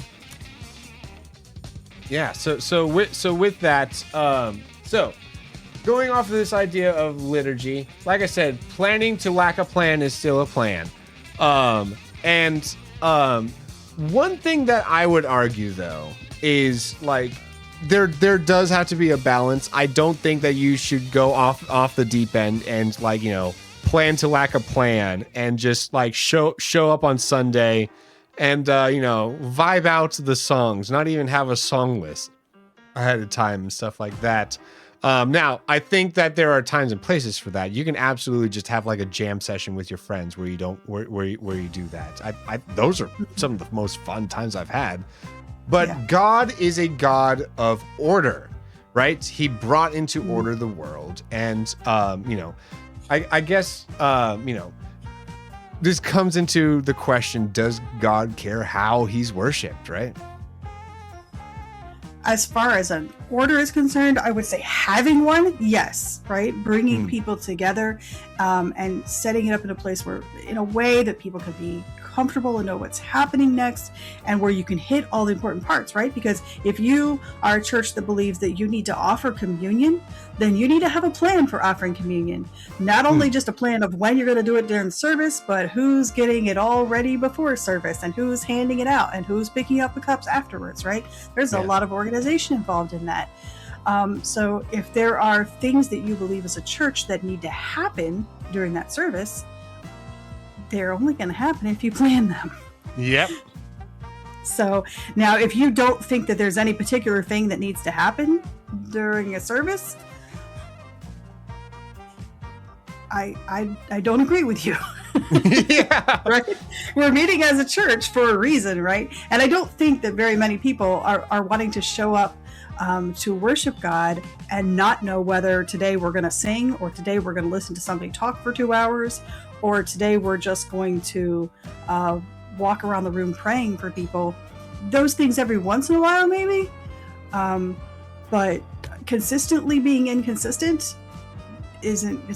with that, so going off of this idea of liturgy, like I said, planning to lack a plan is still a plan. One thing that I would argue, though, is like there does have to be a balance. I don't think that you should go off the deep end and, like, you know, plan to lack a plan and just like show up on Sunday and vibe out the songs, not even have a song list ahead of time and stuff like that. Now, I think that there are times and places for that. You can absolutely just have like a jam session with your friends where you do that. Those are some of the most fun times I've had. But God is a God of order, right? He brought into order the world. And, I guess, this comes into the question, does God care how he's worshipped, right? As far as an order is concerned, I would say having one, yes, right? Bringing people together and setting it up in a place where, in a way that people can be comfortable and know what's happening next, and where you can hit all the important parts, right? Because if you are a church that believes that you need to offer communion, then you need to have a plan for offering communion. Not only just a plan of when you're going to do it during service, but who's getting it all ready before service, and who's handing it out, and who's picking up the cups afterwards, right? There's a lot of organization involved in that. So if there are things that you believe as a church that need to happen during that service, they're only going to happen if you plan them. Yep. So now, if you don't think that there's any particular thing that needs to happen during a service, I don't agree with you. Yeah. Right? We're meeting as a church for a reason, right? And I don't think that very many people are wanting to show up to worship God and not know whether today we're going to sing, or today we're going to listen to somebody talk for 2 hours, or today we're just going to walk around the room praying for people. Those things every once in a while, maybe. But consistently being inconsistent isn't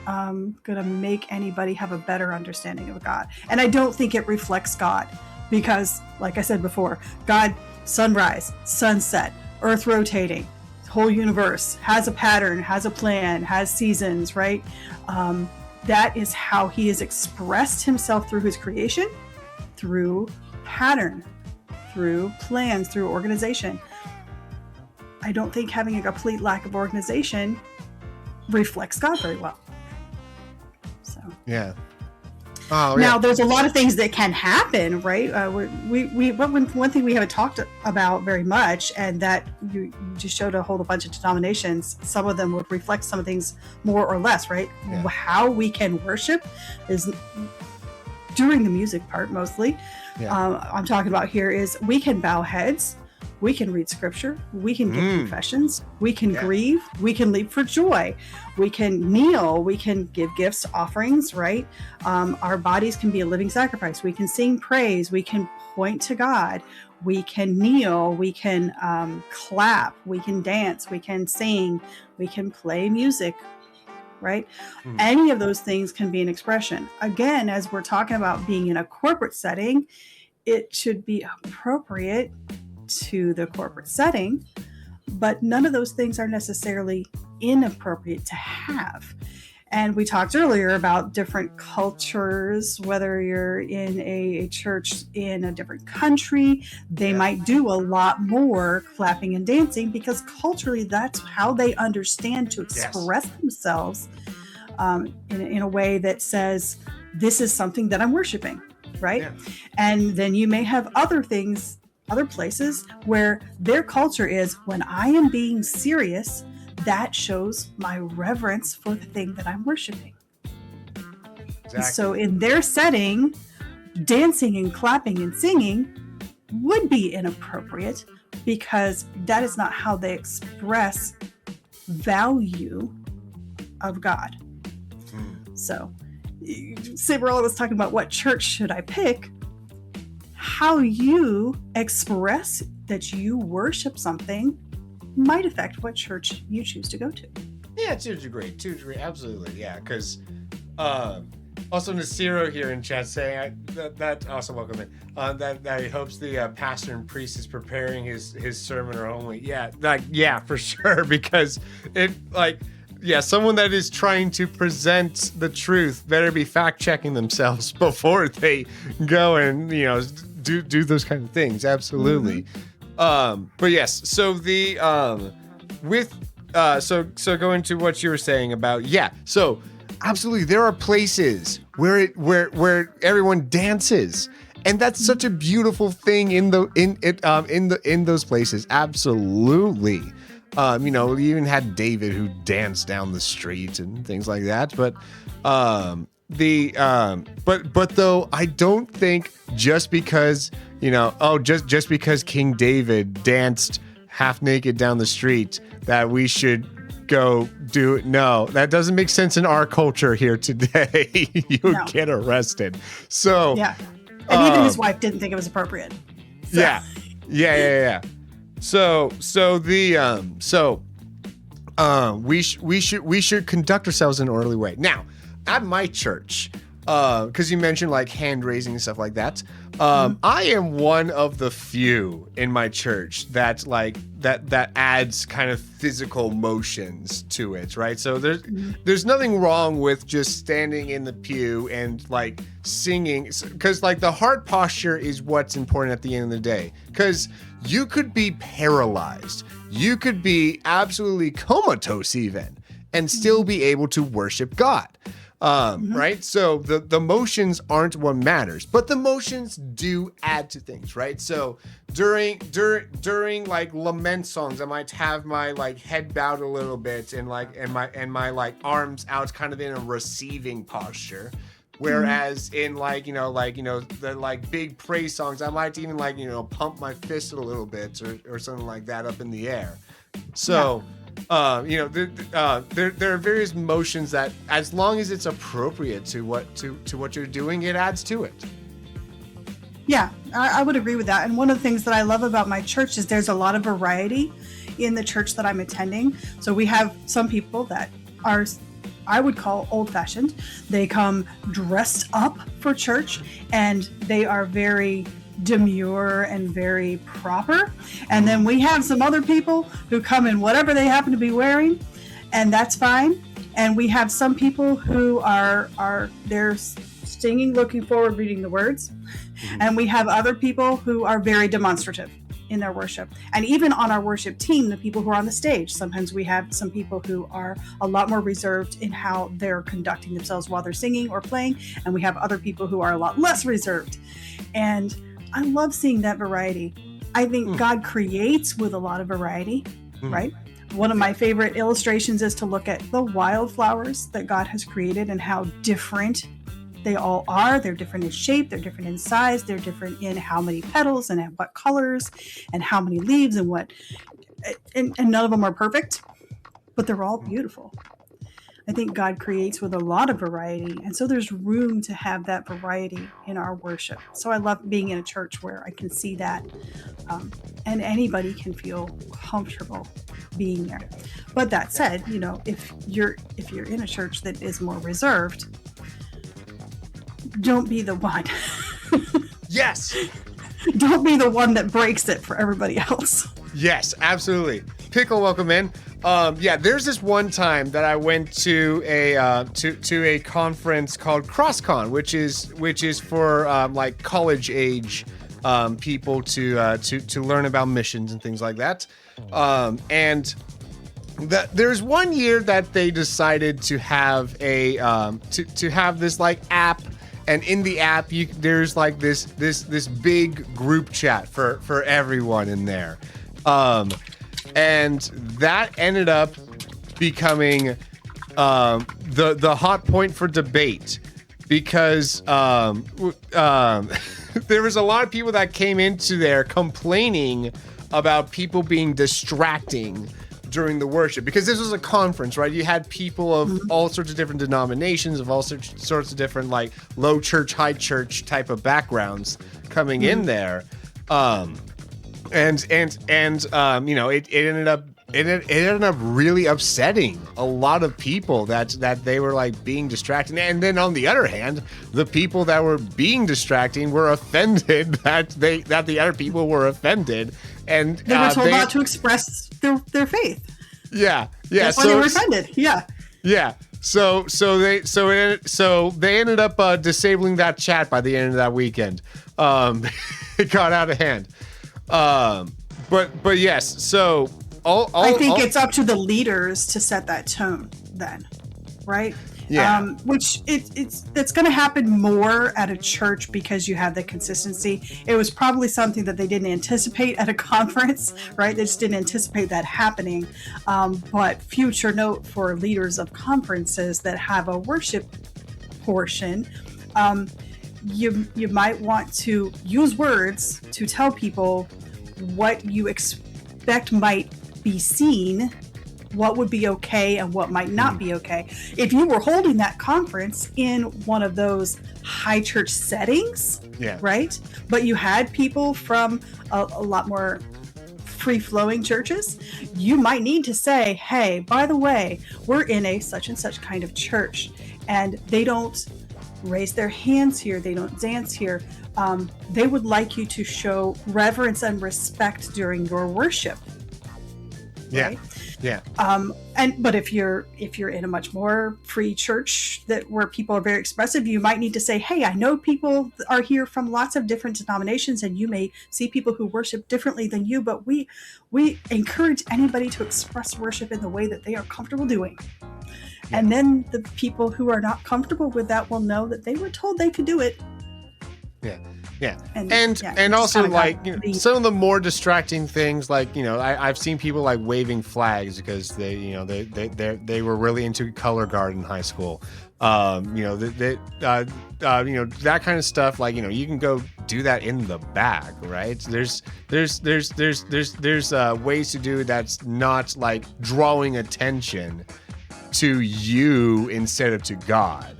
going to make anybody have a better understanding of God. And I don't think it reflects God because, like I said before, God, sunrise, sunset, earth rotating, whole universe has a pattern, has a plan, has seasons, right? That is how he has expressed himself through his creation, through pattern, through plans, through organization. I don't think having a complete lack of organization reflects God very well. So yeah. Now, there's a lot of things that can happen, right? One thing we haven't talked about very much, and that you just showed a whole bunch of denominations. Some of them would reflect some things more or less, right? Yeah. How we can worship is during the music part mostly. Yeah. I'm talking about here is we can bow heads, we can read scripture, we can give confessions, we can grieve, we can leap for joy, we can kneel, we can give gifts, offerings, right? Our bodies can be a living sacrifice. We can sing praise, we can point to God, we can kneel, we can clap, we can dance, we can sing, we can play music, right? Any of those things can be an expression. Again, as we're talking about being in a corporate setting, it should be appropriate to the corporate setting, but none of those things are necessarily inappropriate to have. And we talked earlier about different cultures, whether you're in a church in a different country, they might do a lot more clapping and dancing because culturally that's how they understand to express themselves in a way that says, this is something that I'm worshiping, right? Yeah. And then you may have other places where their culture is, when I am being serious, that shows my reverence for the thing that I'm worshiping. Exactly. So in their setting, dancing and clapping and singing would be inappropriate because that is not how they express value of God. So say we're always talking about what church should I pick. How you express that you worship something might affect what church you choose to go to. Yeah, to a degree, absolutely, yeah. Because also Nasiro here in chat saying that also welcome in. That he hopes the pastor and priest is preparing his sermon or only. Yeah, for sure, because it someone that is trying to present the truth better be fact checking themselves before they go and do those kind of things. Absolutely. But yes, so the so going to what you were saying about so absolutely there are places where everyone dances, and that's such a beautiful thing in those places. Absolutely. You even had David who danced down the street and things like that, but but though I don't think just because just because King David danced half naked down the street that we should go do it. No, that doesn't make sense in our culture here today. Get arrested. So and even his wife didn't think it was appropriate. So. Yeah. So we should conduct ourselves in an orderly way. Now, at my church, because you mentioned like hand raising and stuff like that, I am one of the few in my church that adds kind of physical motions to it, right? So there's nothing wrong with just standing in the pew and like singing, because like the heart posture is what's important at the end of the day. Because you could be paralyzed, you could be absolutely comatose even, and still be able to worship God. Right? So the motions aren't what matters, but the motions do add to things, right? So during like lament songs, I might have my like head bowed a little bit and my like arms out kind of in a receiving posture. Whereas in the like big praise songs, I might even pump my fist a little bit or something like that up in the air. So there are various motions that, as long as it's appropriate to what you're doing, it adds to it. Yeah, I would agree with that. And one of the things that I love about my church is there's a lot of variety in the church that I'm attending. So we have some people that are, I would call old fashioned. They come dressed up for church and they are very demure and very proper. And then we have some other people who come in whatever they happen to be wearing, and that's fine. And we have some people who they're singing, looking forward, reading the words. And we have other people who are very demonstrative in their worship. And even on our worship team, the people who are on the stage, sometimes we have some people who are a lot more reserved in how they're conducting themselves while they're singing or playing. And we have other people who are a lot less reserved. And I love seeing that variety. I think God creates with a lot of variety, right? One of my favorite illustrations is to look at the wildflowers that God has created and how different they all are. They're different in shape, they're different in size, they're different in how many petals and what colors and how many leaves and what, and none of them are perfect, but they're all beautiful. I think God creates with a lot of variety, and so there's room to have that variety in our worship. So I love being in a church where I can see that, and anybody can feel comfortable being there. But that said, if you're in a church that is more reserved, don't be the one. Yes. Don't be the one that breaks it for everybody else. Yes, absolutely. Pickle, welcome in. There's this one time that I went to a conference called CrossCon, which is for like college age people to learn about missions and things like that. There's one year that they decided to have to have this like app. And in the app, there's like this big group chat for everyone in there, and that ended up becoming the hot point for debate because there was a lot of people that came into there complaining about people being distracting during the worship, because this was a conference, right? You had people of all sorts of different denominations, of all sorts of different like low church, high church type of backgrounds coming in there, it ended up really upsetting a lot of people that they were like being distracted. And then on the other hand, the people that were being distracting were offended that the other people were offended, and they were told not to express their faith. Yeah. That's why they were offended. Yeah. So they ended up disabling that chat by the end of that weekend. It got out of hand. But yes. So I think it's up to the leaders to set that tone then, right? Yeah. Which it's going to happen more at a church because you have the consistency. It was probably something that they didn't anticipate at a conference, right? They just didn't anticipate that happening. But future note for leaders of conferences that have a worship portion, you might want to use words to tell people what you expect might be seen, what would be okay and what might not be okay. If you were holding that conference in one of those high church settings, right? But you had people from a lot more free-flowing churches, you might need to say, hey, by the way, we're in a such and such kind of church, and they don't raise their hands here, they don't dance here. They would like you to show reverence and respect during your worship. Right? Yeah. But if you're in a much more free church where people are very expressive, you might need to say, hey, I know people are here from lots of different denominations, and you may see people who worship differently than you, but we encourage anybody to express worship in the way that they are comfortable doing. Yeah. And then the people who are not comfortable with that will know that they were told they could do it. Yeah. And also like, some of the more distracting things, like, I've seen people like waving flags because they were really into color guard in high school. That kind of stuff. Like, you can go do that in the back, right? There's ways to do that's not like drawing attention to you instead of to God,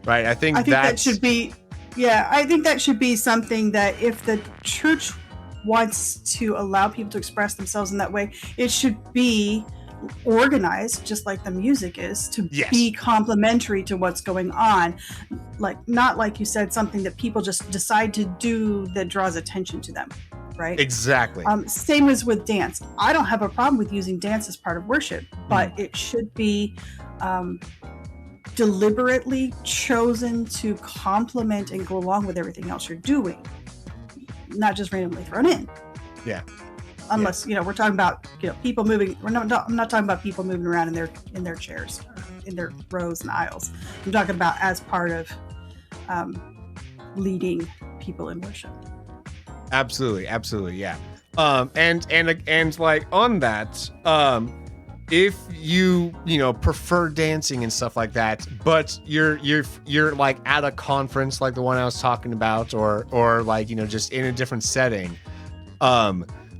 right? I think that should be Yeah, I think that should be something that if the church wants to allow people to express themselves in that way, it should be organized just like the music is to be complementary to what's going on, like not like you said, something that people just decide to do that draws attention to them, right? Exactly. Same as with dance. I don't have a problem with using dance as part of worship, but it should be deliberately chosen to complement and go along with everything else you're doing, not just randomly thrown in. Yeah. Unless we're talking about people moving. I'm not talking about people moving around in their chairs, in their rows and aisles. I'm talking about as part of leading people in worship. Absolutely, yeah. And like on that, if you prefer dancing and stuff like that, but you're like at a conference like the one I was talking about, or like just in a different setting,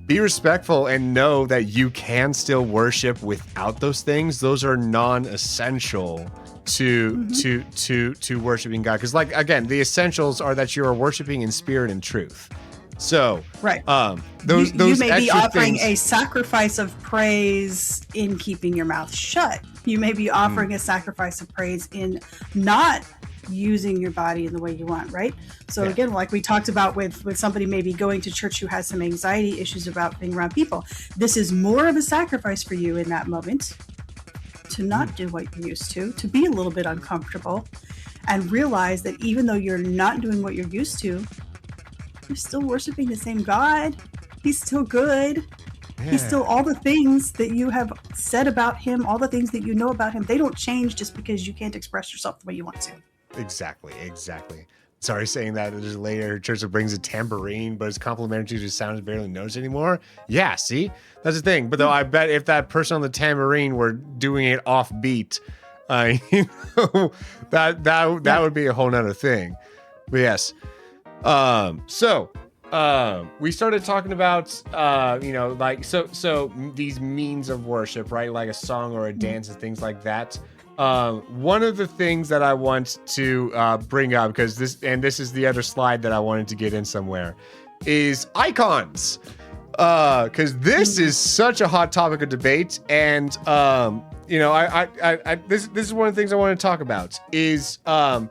be respectful and know that you can still worship without those things. Those are non-essential to worshiping God, because like again, the essentials are that you are worshiping in spirit and truth. So right, those you may be offering things, a sacrifice of praise in keeping your mouth shut. You may be offering a sacrifice of praise in not using your body in the way you want, right? So again, like we talked about with somebody maybe going to church who has some anxiety issues about being around people, this is more of a sacrifice for you in that moment to not do what you're used to be a little bit uncomfortable, and realize that even though you're not doing what you're used to, you're still worshiping the same God. He's still good. Yeah. He's still all the things that you have said about him, all the things that you know about him. They don't change just because you can't express yourself the way you want to. Exactly. Sorry saying that. There's a later church that brings a tambourine, but it's complementary to the sound barely noticed anymore. Yeah, see? That's the thing. But though I bet if that person on the tambourine were doing it off beat, that would be a whole nother thing. But yes. So we started talking about, so these means of worship, right? Like a song or a dance and things like that. One of the things that I want to bring up, because this is the other slide that I wanted to get in somewhere, is icons. Because this is such a hot topic of debate, and this is one of the things I want to talk about is so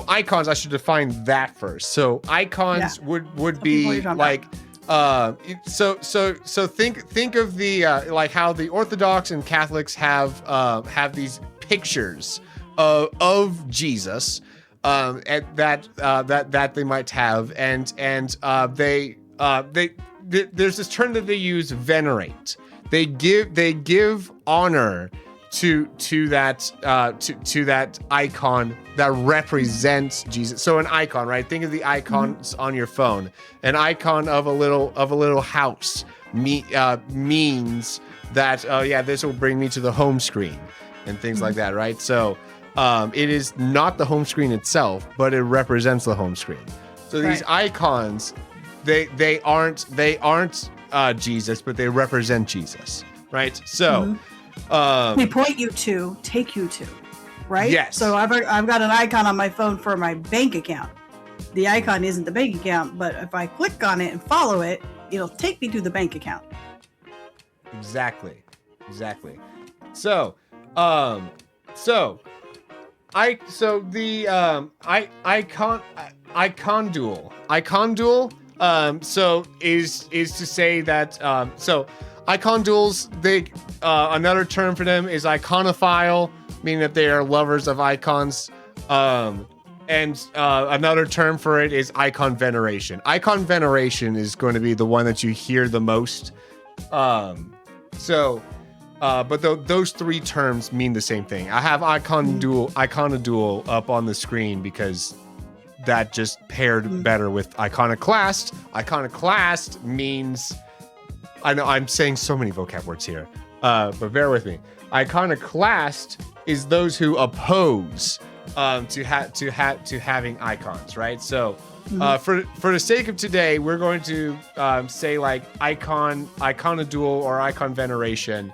icons. I should define that first. So icons would be like. So think of the like how the Orthodox and Catholics have these pictures of Jesus and that they might have, and they there's this term that they use, venerate. They give honor to that icon that represents Jesus. So an icon, right? Think of the icons on your phone. An icon of a little house means that this will bring me to the home screen and things like that, right? So it is not the home screen itself, but it represents the home screen. So these icons, they aren't Jesus, but they represent Jesus, right? So they point you to, take you to, right? Yes. So I've got an icon on my phone for my bank account. The icon isn't the bank account, but if I click on it and follow it, it'll take me to the bank account. Exactly. So, icon duel. So is to say that so icon duels, they another term for them is iconophile, meaning that they are lovers of icons. And another term for it is icon veneration. Icon veneration is going to be the one that you hear the most. But those three terms mean the same thing. I have iconodual up on the screen because that just paired better with iconoclast. Iconoclast means, I know I'm saying so many vocab words here, but bear with me. Iconoclast is those who oppose to having icons, right? So for the sake of today, we're going to say like iconodual or icon veneration,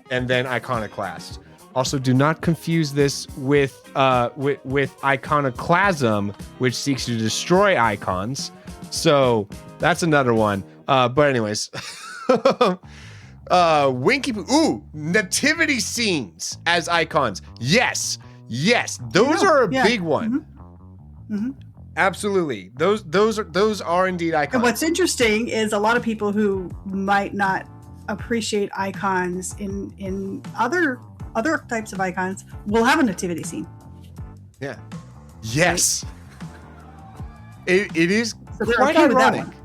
and then iconoclast. Also, do not confuse this with iconoclasm, which seeks to destroy icons. So that's another one. But anyways, Winky Pooh. Ooh, nativity scenes as icons. Yes, those are a big one. Absolutely, those are indeed icons. And what's interesting is a lot of people who might not appreciate icons in other types of icons will have a nativity scene. Yeah. Yes. Right? It is so they're quite okay ironic. with that one.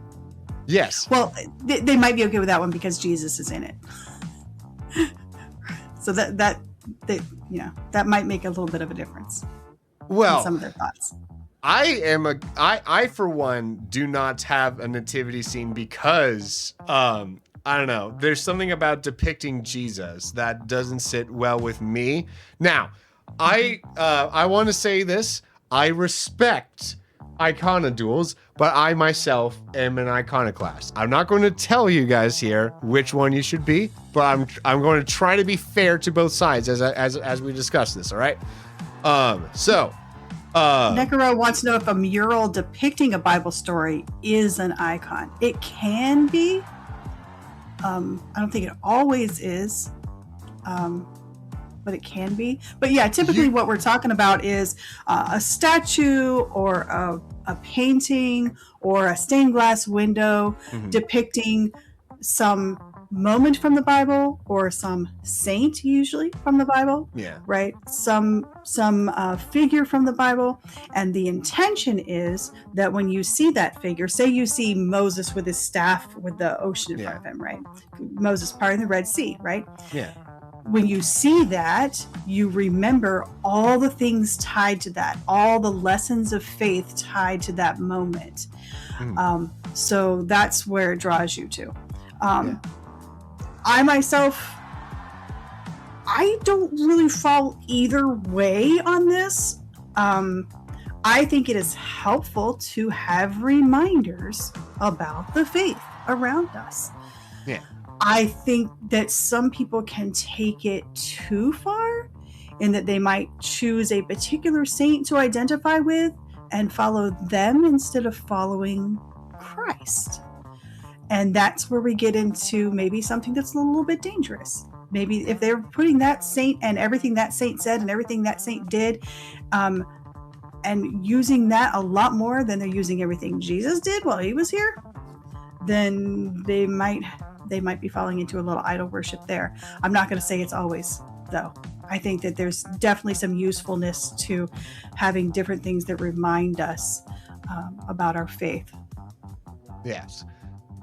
Yes. Well, they might be okay with that one because Jesus is in it. So that might make a little bit of a difference. Well, in some of their thoughts. I for one do not have a nativity scene because I don't know. There's something about depicting Jesus that doesn't sit well with me. Now, I want to say this. I respect iconodules, but I myself am an iconoclast. I'm not going to tell you guys here which one you should be, but I'm going to try to be fair to both sides as we discuss this. All right. Nekaro wants to know if a mural depicting a Bible story is an icon. It can be. I don't think it always is, but it can be. But yeah, typically what we're talking about is a statue or a painting or a stained glass window depicting some moment from the Bible or some saint, usually from the Bible. Yeah. Right. Some figure from the Bible, and the intention is that when you see that figure, say you see Moses with his staff with the ocean in front of him, right? Moses parting the Red Sea, right? Yeah. When you see that, you remember all the things tied to that, all the lessons of faith tied to that moment. So that's where it draws you to. I myself, I don't really fall either way on this. I think it is helpful to have reminders about the faith around us. Yeah. I think that some people can take it too far in that they might choose a particular saint to identify with and follow them instead of following Christ. And that's where we get into maybe something that's a little bit dangerous. Maybe if they're putting that saint and everything that saint said and everything that saint did, and using that a lot more than they're using everything Jesus did while he was here, then they might be falling into a little idol worship there. I'm not going to say it's always, though. I think that there's definitely some usefulness to having different things that remind us about our faith. Yes.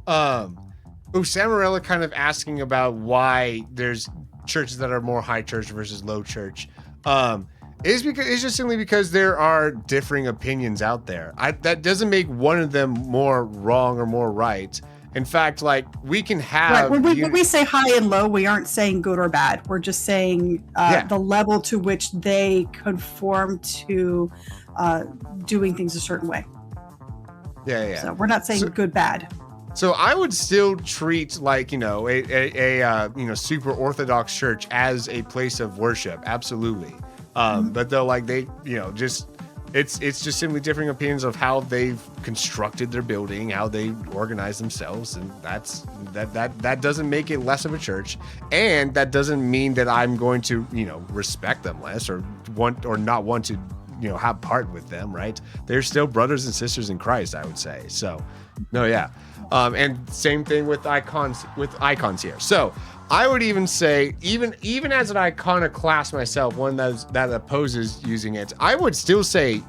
Samarella kind of asking about why there's churches that are more high church versus low church. It's just simply because there are differing opinions out there. That doesn't make one of them more wrong or more right. In fact, like we can have. Right. When we say high and low, we aren't saying good or bad. We're just saying the level to which they conform to doing things a certain way. Yeah. So we're not saying good, bad. So I would still treat a super Orthodox church as a place of worship, absolutely. But though it's just simply differing opinions of how they've constructed their building, how they organize themselves, and that doesn't make it less of a church, and that doesn't mean that I'm going to respect them less or not want to have part with them, right? They're still brothers and sisters in Christ, I would say. So, no, yeah. And same thing with icons here. So I would even say, even as an iconoclast myself, one that opposes using it, I would still say,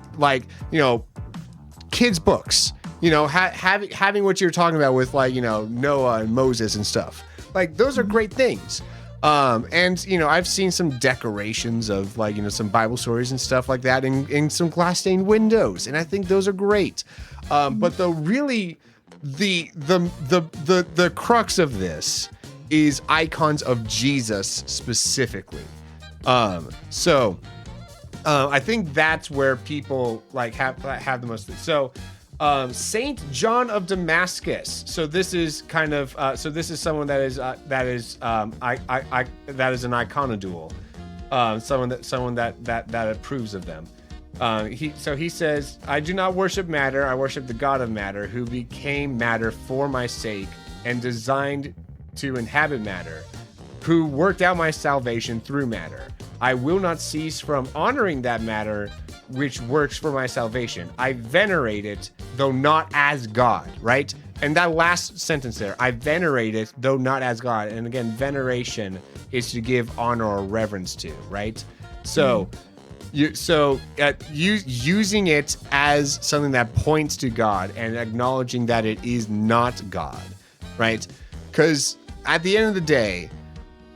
kids' books, having what you're talking about with Noah and Moses and stuff. Those are great things. And I've seen some decorations of some Bible stories and stuff like that in some glass stained windows, and I think those are great. But the crux of this is icons of Jesus specifically. So I think that's where people have the most. So Saint John of Damascus. So this is kind of this is someone that is an iconodule. someone that approves of them. He says, I do not worship matter, I worship the God of matter, who became matter for my sake and designed to inhabit matter, who worked out my salvation through matter. I will not cease from honoring that matter which works for my salvation. I venerate it, though not as God, right? And that last sentence there, I venerate it, though not as God. And again, veneration is to give honor or reverence to, right? So, using it as something that points to God and acknowledging that it is not God, right? Because at the end of the day,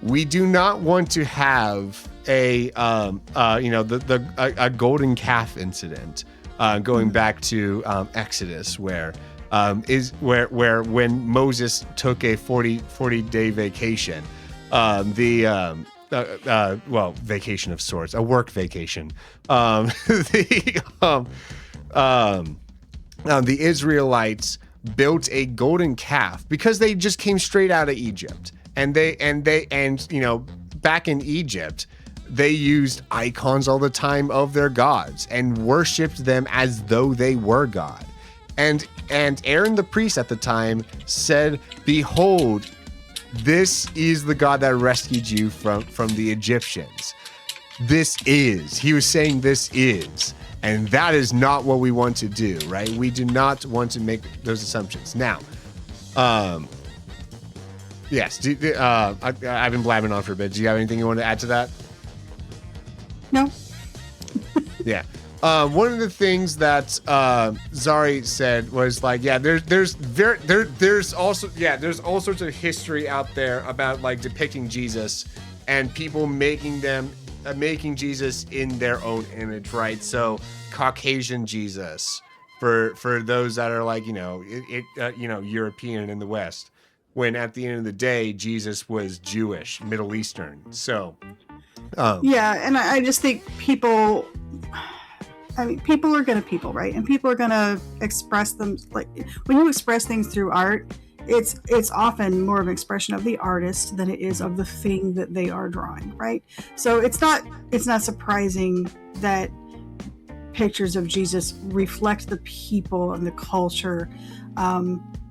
we do not want to have a golden calf incident going back to Exodus, where when Moses took a 40-day vacation, vacation of sorts, a work vacation. The Israelites built a golden calf because they just came straight out of Egypt, and back in Egypt, they used icons all the time of their gods and worshipped them as though they were God. And Aaron the priest at the time said, "Behold, this is the God that rescued you from the Egyptians." He was saying this is, and that is not what we want to do, right? We do not want to make those assumptions. Now, yes, I've been blabbing on for a bit. Do you have anything you want to add to that? No. Yeah. One of the things that Zari said was like, yeah, there's all sorts of history out there about like depicting Jesus and people making Jesus in their own image, right? So Caucasian Jesus for those that are like European in the West, when at the end of the day Jesus was Jewish, Middle Eastern. So and I just think people are going to people, right? And people are going to express them. Like when you express things through art, it's often more of an expression of the artist than it is of the thing that they are drawing, right? So it's not surprising that pictures of Jesus reflect the people and the culture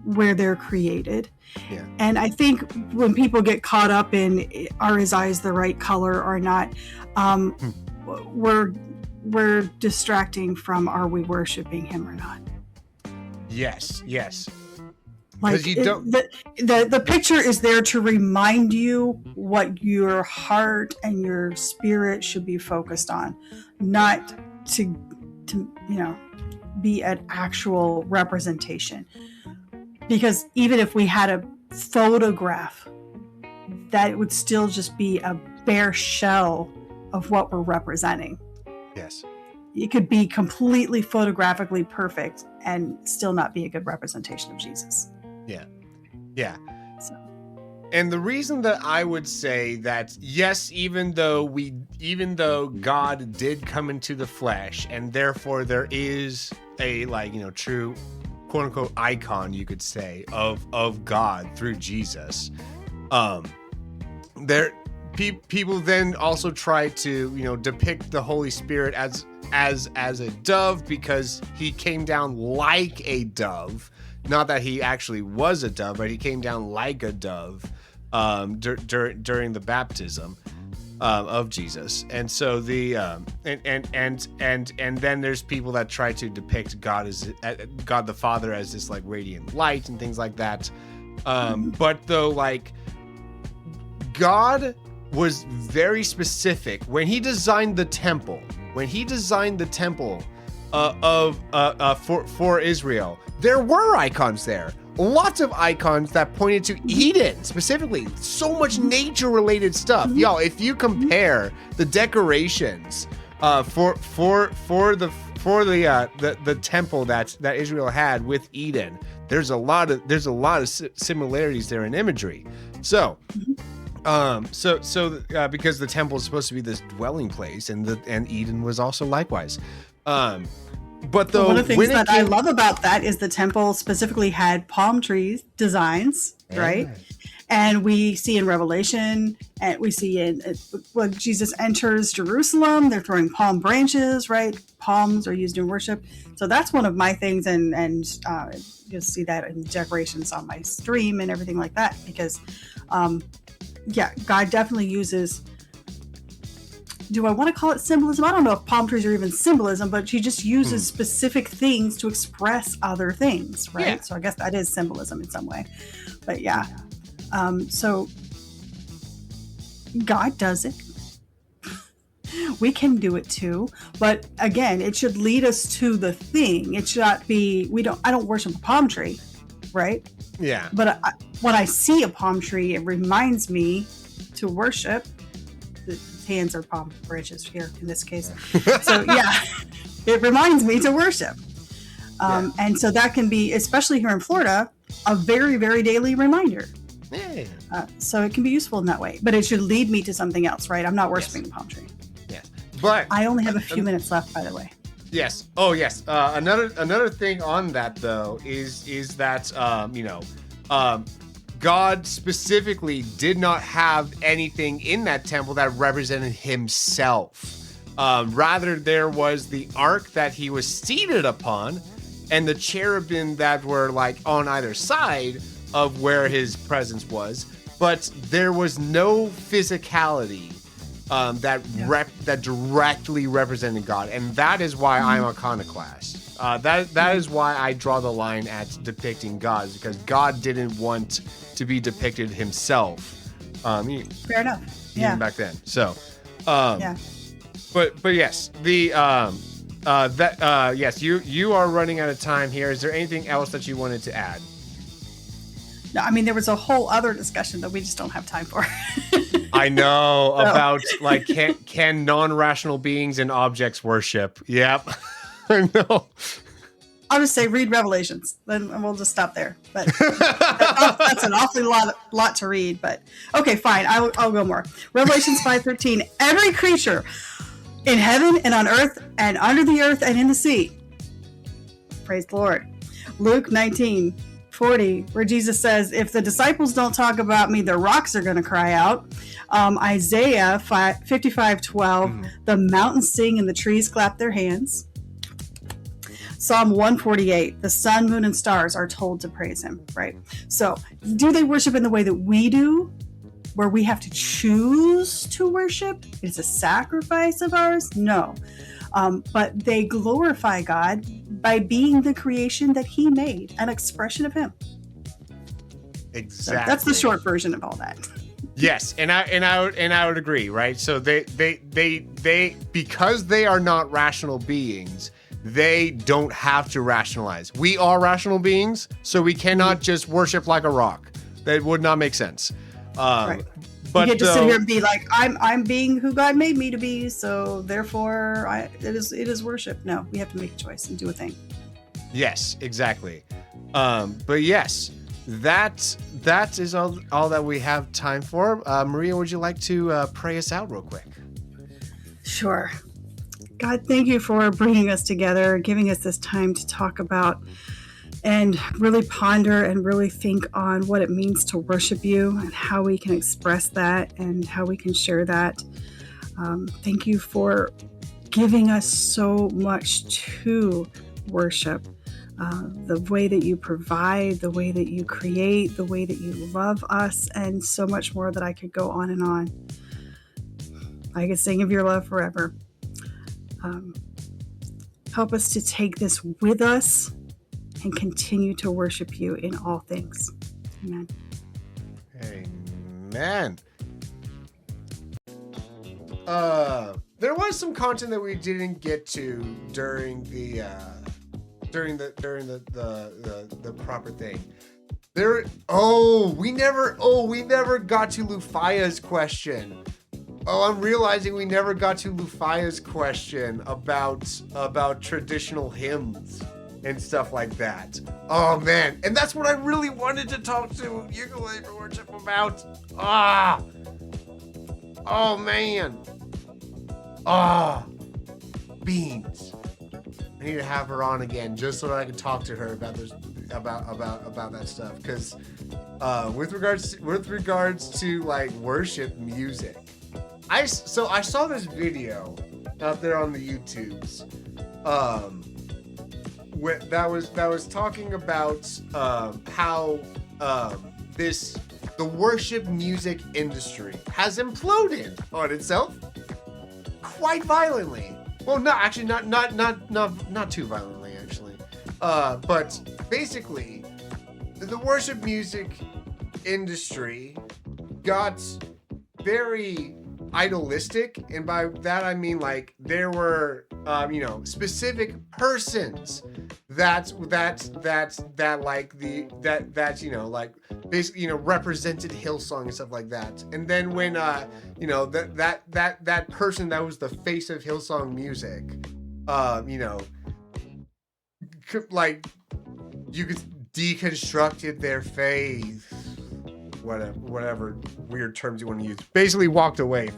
where they're created. Yeah. And I think when people get caught up in, are his eyes the right color or not, we're distracting from, are we worshiping him or not? Yes. Like the picture is there to remind you what your heart and your spirit should be focused on, not to be an actual representation. Because even if we had a photograph, that would still just be a bare shell of what we're representing. Yes. It could be completely photographically perfect and still not be a good representation of Jesus. Yeah. So. And the reason that I would say that, yes, even though God did come into the flesh, and therefore there is a true quote unquote icon, you could say, of God through Jesus, people then also try to depict the Holy Spirit as a dove because he came down like a dove. Not that he actually was a dove, but he came down like a dove during the baptism of Jesus. And so and then there's people that try to depict God the Father as this like radiant light and things like that. But though, like, God was very specific when he designed the temple. For Israel, there were icons there. Lots of icons that pointed to Eden specifically. So much nature-related stuff, y'all. If you compare the decorations for the temple that Israel had with Eden, there's a lot of similarities there in imagery. So. Because the temple is supposed to be this dwelling place, and Eden was also likewise. But though, one of the things that I love about that is the temple specifically had palm trees designs, right? And we see in Revelation, and we see when Jesus enters Jerusalem, they're throwing palm branches, right? Palms are used in worship. So that's one of my things, and you'll see that in decorations on my stream and everything like that, because God definitely uses, do I want to call it symbolism? I don't know if palm trees are even symbolism, but he just uses specific things to express other things, right? Yeah. So I guess that is symbolism in some way. But yeah. So God does it. We can do it too. But again, it should lead us to the thing. It should not be, I don't worship a palm tree, right? Yeah. But when I see a palm tree, it reminds me to worship. The hands are palm branches here in this case. So yeah, it reminds me to worship. And so that can be, especially here in Florida, a very, very daily reminder. Yeah. So it can be useful in that way, but it should lead me to something else, right? I'm not worshiping a palm tree. Yes. But I only have a few minutes left, by the way. Yes. Oh, yes. Another thing on that though is that God specifically did not have anything in that temple that represented himself. Rather, there was the ark that he was seated upon, and the cherubim that were like on either side of where his presence was. But there was no physicality that directly represented God, and that is why I'm iconoclast. That is why I draw the line at depicting God, because God didn't want to be depicted himself. Fair enough. Yeah. Even back then. So, But yes, yes, you are running out of time here. Is there anything else that you wanted to add? No, I mean, there was a whole other discussion that we just don't have time for. I know about like can non-rational beings and objects worship? Yep, I know. I'll just say read Revelations, then we'll just stop there. But that's an awfully lot to read. But okay, fine, I'll go more. Revelations 5:13. Every creature in heaven and on earth and under the earth and in the sea. Praise the Lord. Luke 19:40, where Jesus says, if the disciples don't talk about me, the rocks are going to cry out. Isaiah 55:12, the mountains sing and the trees clap their hands. Psalm 148, the sun, moon, and stars are told to praise him, right? So do they worship in the way that we do, where we have to choose to worship? It's a sacrifice of ours? No. But they glorify God by being the creation that he made, an expression of him. Exactly. So that's the short version of all that. Yes, and I would agree, right? So they because they are not rational beings, they don't have to rationalize. We are rational beings, so we cannot just worship like a rock. That would not make sense. Right. But you get to sit here and be like, I'm being who God made me to be, so therefore it is worship. No, we have to make a choice and do a thing. Yes, exactly. But yes, that is all that we have time for. Maria, would you like to pray us out real quick? Sure. God, thank you for bringing us together, giving us this time to talk about and really ponder and really think on what it means to worship you and how we can express that and how we can share that. Thank you for giving us so much to worship. The way that you provide, the way that you create, the way that you love us, and so much more that I could go on and on. I could sing of your love forever. Help us to take this with us and continue to worship you in all things. Amen. Amen. There was some content that we didn't get to during the proper thing. We never got to Lufia's question. Oh, I'm realizing we never got to Lufia's question about traditional hymns and stuff like that. Oh man, and that's what I really wanted to talk to Ukulele for Worship about. Oh man. Beans. I to have her on again just so that I can talk to her about this, about that stuff. Because with regards to like worship music, I saw this video out there on the YouTubes, that was talking about how the worship music industry has imploded on itself quite violently. Well, not too violently, actually. But basically, the worship music industry got very idolistic, and by that I mean like there were specific persons that basically represented Hillsong and stuff like that. And then when that person that was the face of Hillsong music, you could deconstructed their faith, whatever weird terms you want to use, basically walked away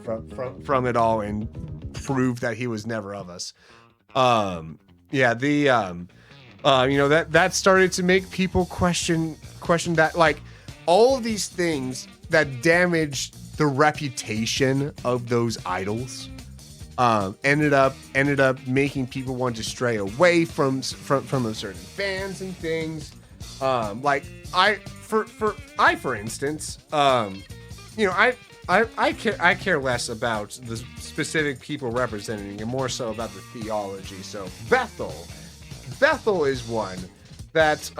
from it all and proved that he was never of us. That started to make people question that, like, all of these things that damaged the reputation of those idols ended up making people want to stray away from those certain bands and things. For instance, I care less about the specific people representing and more so about the theology. So Bethel is one that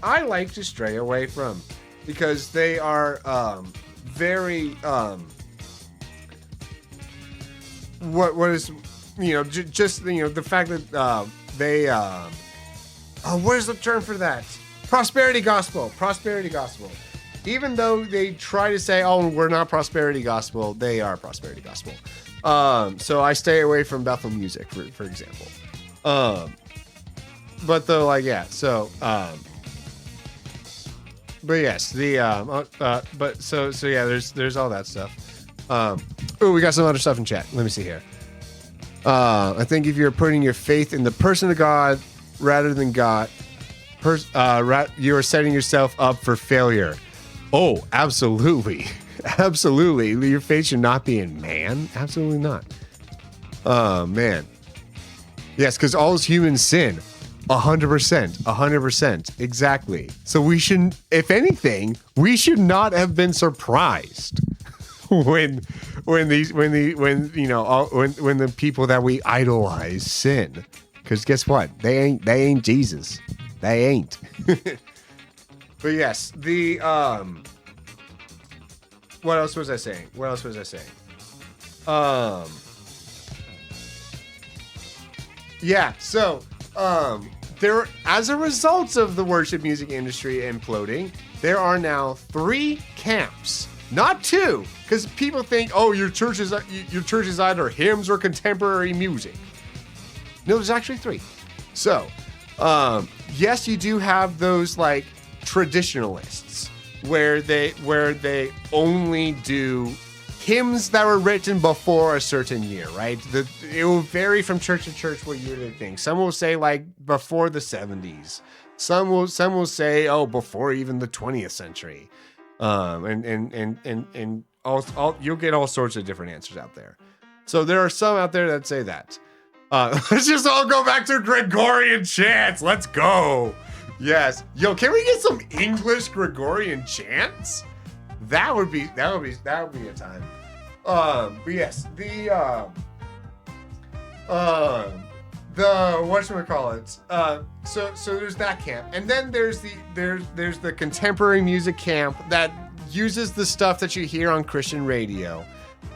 I like to stray away from, because they are very the fact that they what is the term for that? Prosperity gospel. Even though they try to say, oh, we're not prosperity gospel, they are prosperity gospel. So I stay away from Bethel music, for example. But though, like, yeah, so, but yes, there's all that stuff. We got some other stuff in chat. Let me see here. I think if you're putting your faith in the person of God rather than God, you are setting yourself up for failure. Oh, absolutely. Absolutely. Your faith should not be in man. Absolutely not. Man. Yes, because all humans sin. 100%. Exactly. So we should, if anything, we should not have been surprised when the people that we idolize sin. Because guess what? They ain't Jesus. They ain't. But yes, what else was I saying? There, as a result of the worship music industry imploding, there are now 3 camps, not 2, because people think, oh, your church is either hymns or contemporary music. No, there's actually 3. So, yes, you do have those like traditionalists where they only do hymns that were written before a certain year, right? It will vary from church to church what year they think. Some will say like before the 70s. Some will say, oh, before even the 20th century. And all you'll get all sorts of different answers out there. So there are some out there that say that. Let's just all go back to Gregorian chants. Let's go. Yes. Yo, can we get some English Gregorian chants? That would be a time. But yes, the whatchamacallit? So there's that camp, and then there's the contemporary music camp that uses the stuff that you hear on Christian radio.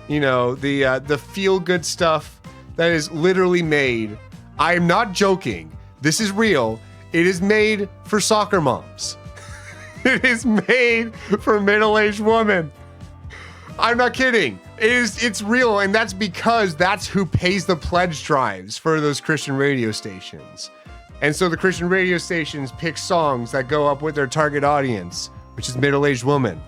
You know, the feel good stuff that is literally made. I am not joking. This is real. It is made for soccer moms. It is made for middle-aged women. I'm not kidding. It's real, and that's because that's who pays the pledge drives for those Christian radio stations. And so the Christian radio stations pick songs that go up with their target audience, which is middle-aged women.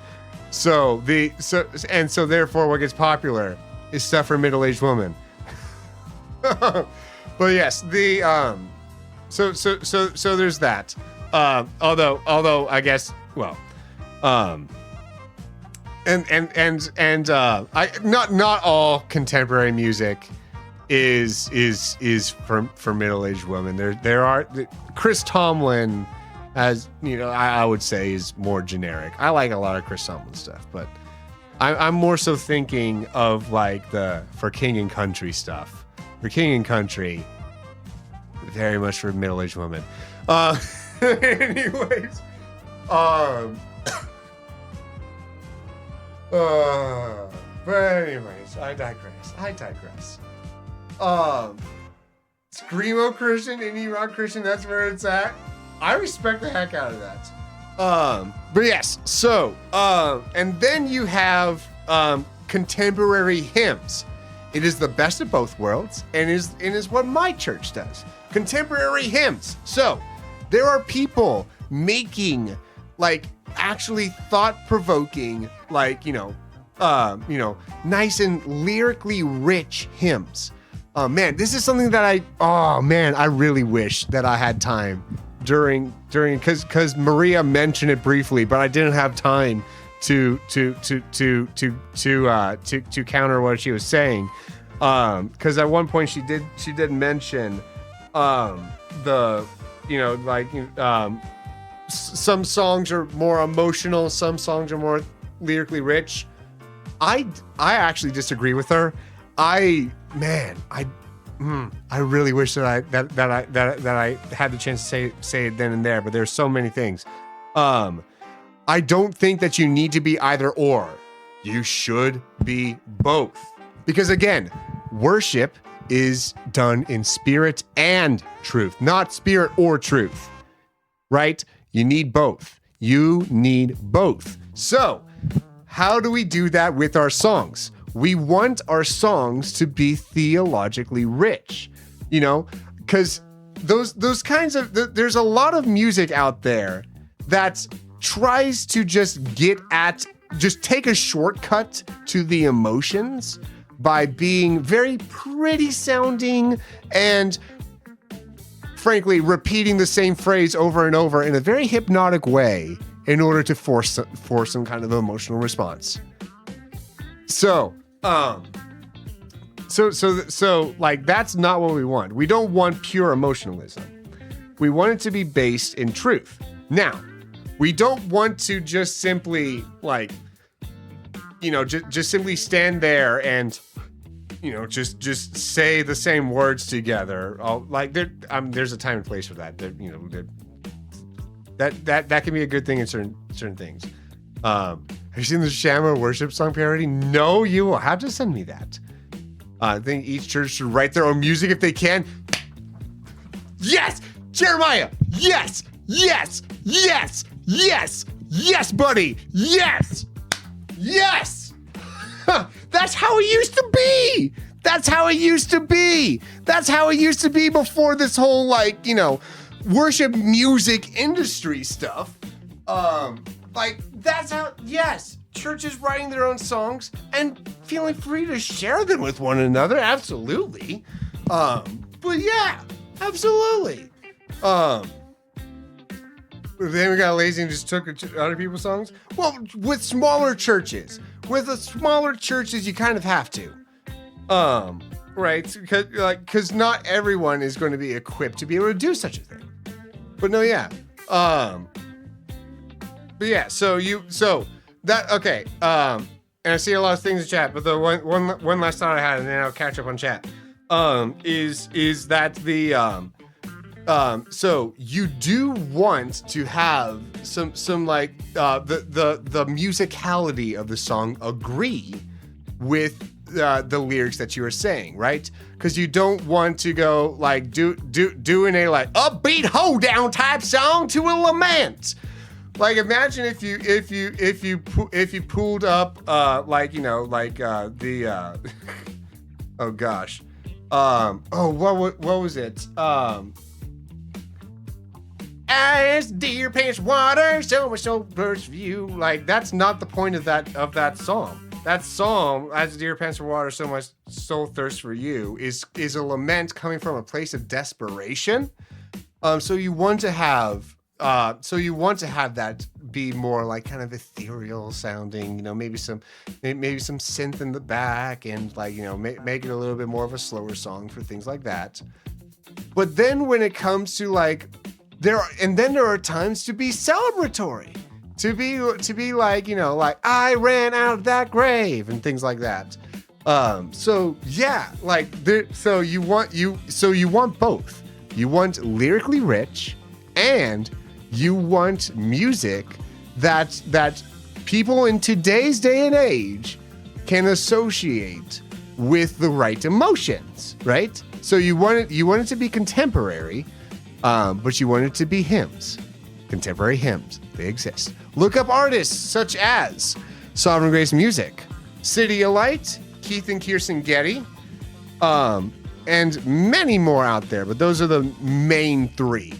So therefore what gets popular is stuff for middle-aged women. But yes, So there's that. Although I guess, well, I not all contemporary music is for middle-aged women. There are Chris Tomlin, as you know, I would say is more generic. I like a lot of Chris Tomlin stuff, but I'm more so thinking of like the for King and Country stuff. For King and Country, very much for middle-aged women. Anyways, but anyways, I digress. Screamo Christian, indie rock Christian, that's where it's at. I respect the heck out of that. But yes, so, and then you have, contemporary hymns. It is the best of both worlds, and is what my church does. Contemporary hymns. So, there are people making, like, actually thought-provoking, like, nice and lyrically rich hymns. Man, this is something that I really wish that I had time during because Maria mentioned it briefly, but I didn't have time to counter what she was saying. Because at one point she did mention some songs are more emotional, some songs are more lyrically rich. I actually disagree with her. I really wish that I had the chance to say it then and there, but there's so many things. I don't think that you need to be either or. You should be both. Because again, worship is done in spirit and truth, not spirit or truth. Right? You need both. You need both. So, how do we do that with our songs? We want our songs to be theologically rich, because those kinds of, there's a lot of music out there that tries to just take a shortcut to the emotions by being very pretty sounding and frankly repeating the same phrase over and over in a very hypnotic way in order to force some kind of emotional response. So like that's not what we want. We don't want pure emotionalism. We want it to be based in truth. Now, we don't want to just simply just simply stand there and just say the same words together. There's a time and place for that. That can be a good thing in certain things. Have you seen the Shama worship song parody? No, you will have to send me that. I think each church should write their own music if they can. Yes! Jeremiah! Yes! Yes! Yes! Yes! Yes, buddy! Yes! Yes! That's how it used to be! That's how it used to be! That's how it used to be before this whole, worship music industry stuff. That's how, yes, churches writing their own songs and feeling free to share them with one another. Absolutely. But yeah, absolutely. Then we got lazy and just took other people's songs. Well, with smaller churches, you kind of have to. Right? Because not everyone is going to be equipped to be able to do such a thing. But no, yeah. But yeah, okay. And I see a lot of things in chat, but the one last thought I had, and then I'll catch up on chat. Is that the so you do want to have some the musicality of the song agree with the lyrics that you are saying, right? Because you don't want to go doing a upbeat hoedown type song to a lament. Imagine if you pulled up oh gosh, what was it? As deer pants water, so much soul bursts for you. That's not the point of that song. That song, as deer pants for water, so much soul thirsts for you, is a lament coming from a place of desperation. So you want to have that be more like kind of ethereal sounding, maybe some synth in the back, and like, make it a little bit more of a slower song for things like that. But then when it comes to like, there are times to be celebratory, to be like, like I ran out of that grave and things like that. So you want both. You want lyrically rich, and you want music that people in today's day and age can associate with the right emotions, right? So you want it to be contemporary, but you want it to be hymns. Contemporary hymns, they exist. Look up artists such as Sovereign Grace Music, City of Light, Keith and Kirsten Getty, and many more out there, but those are the main three.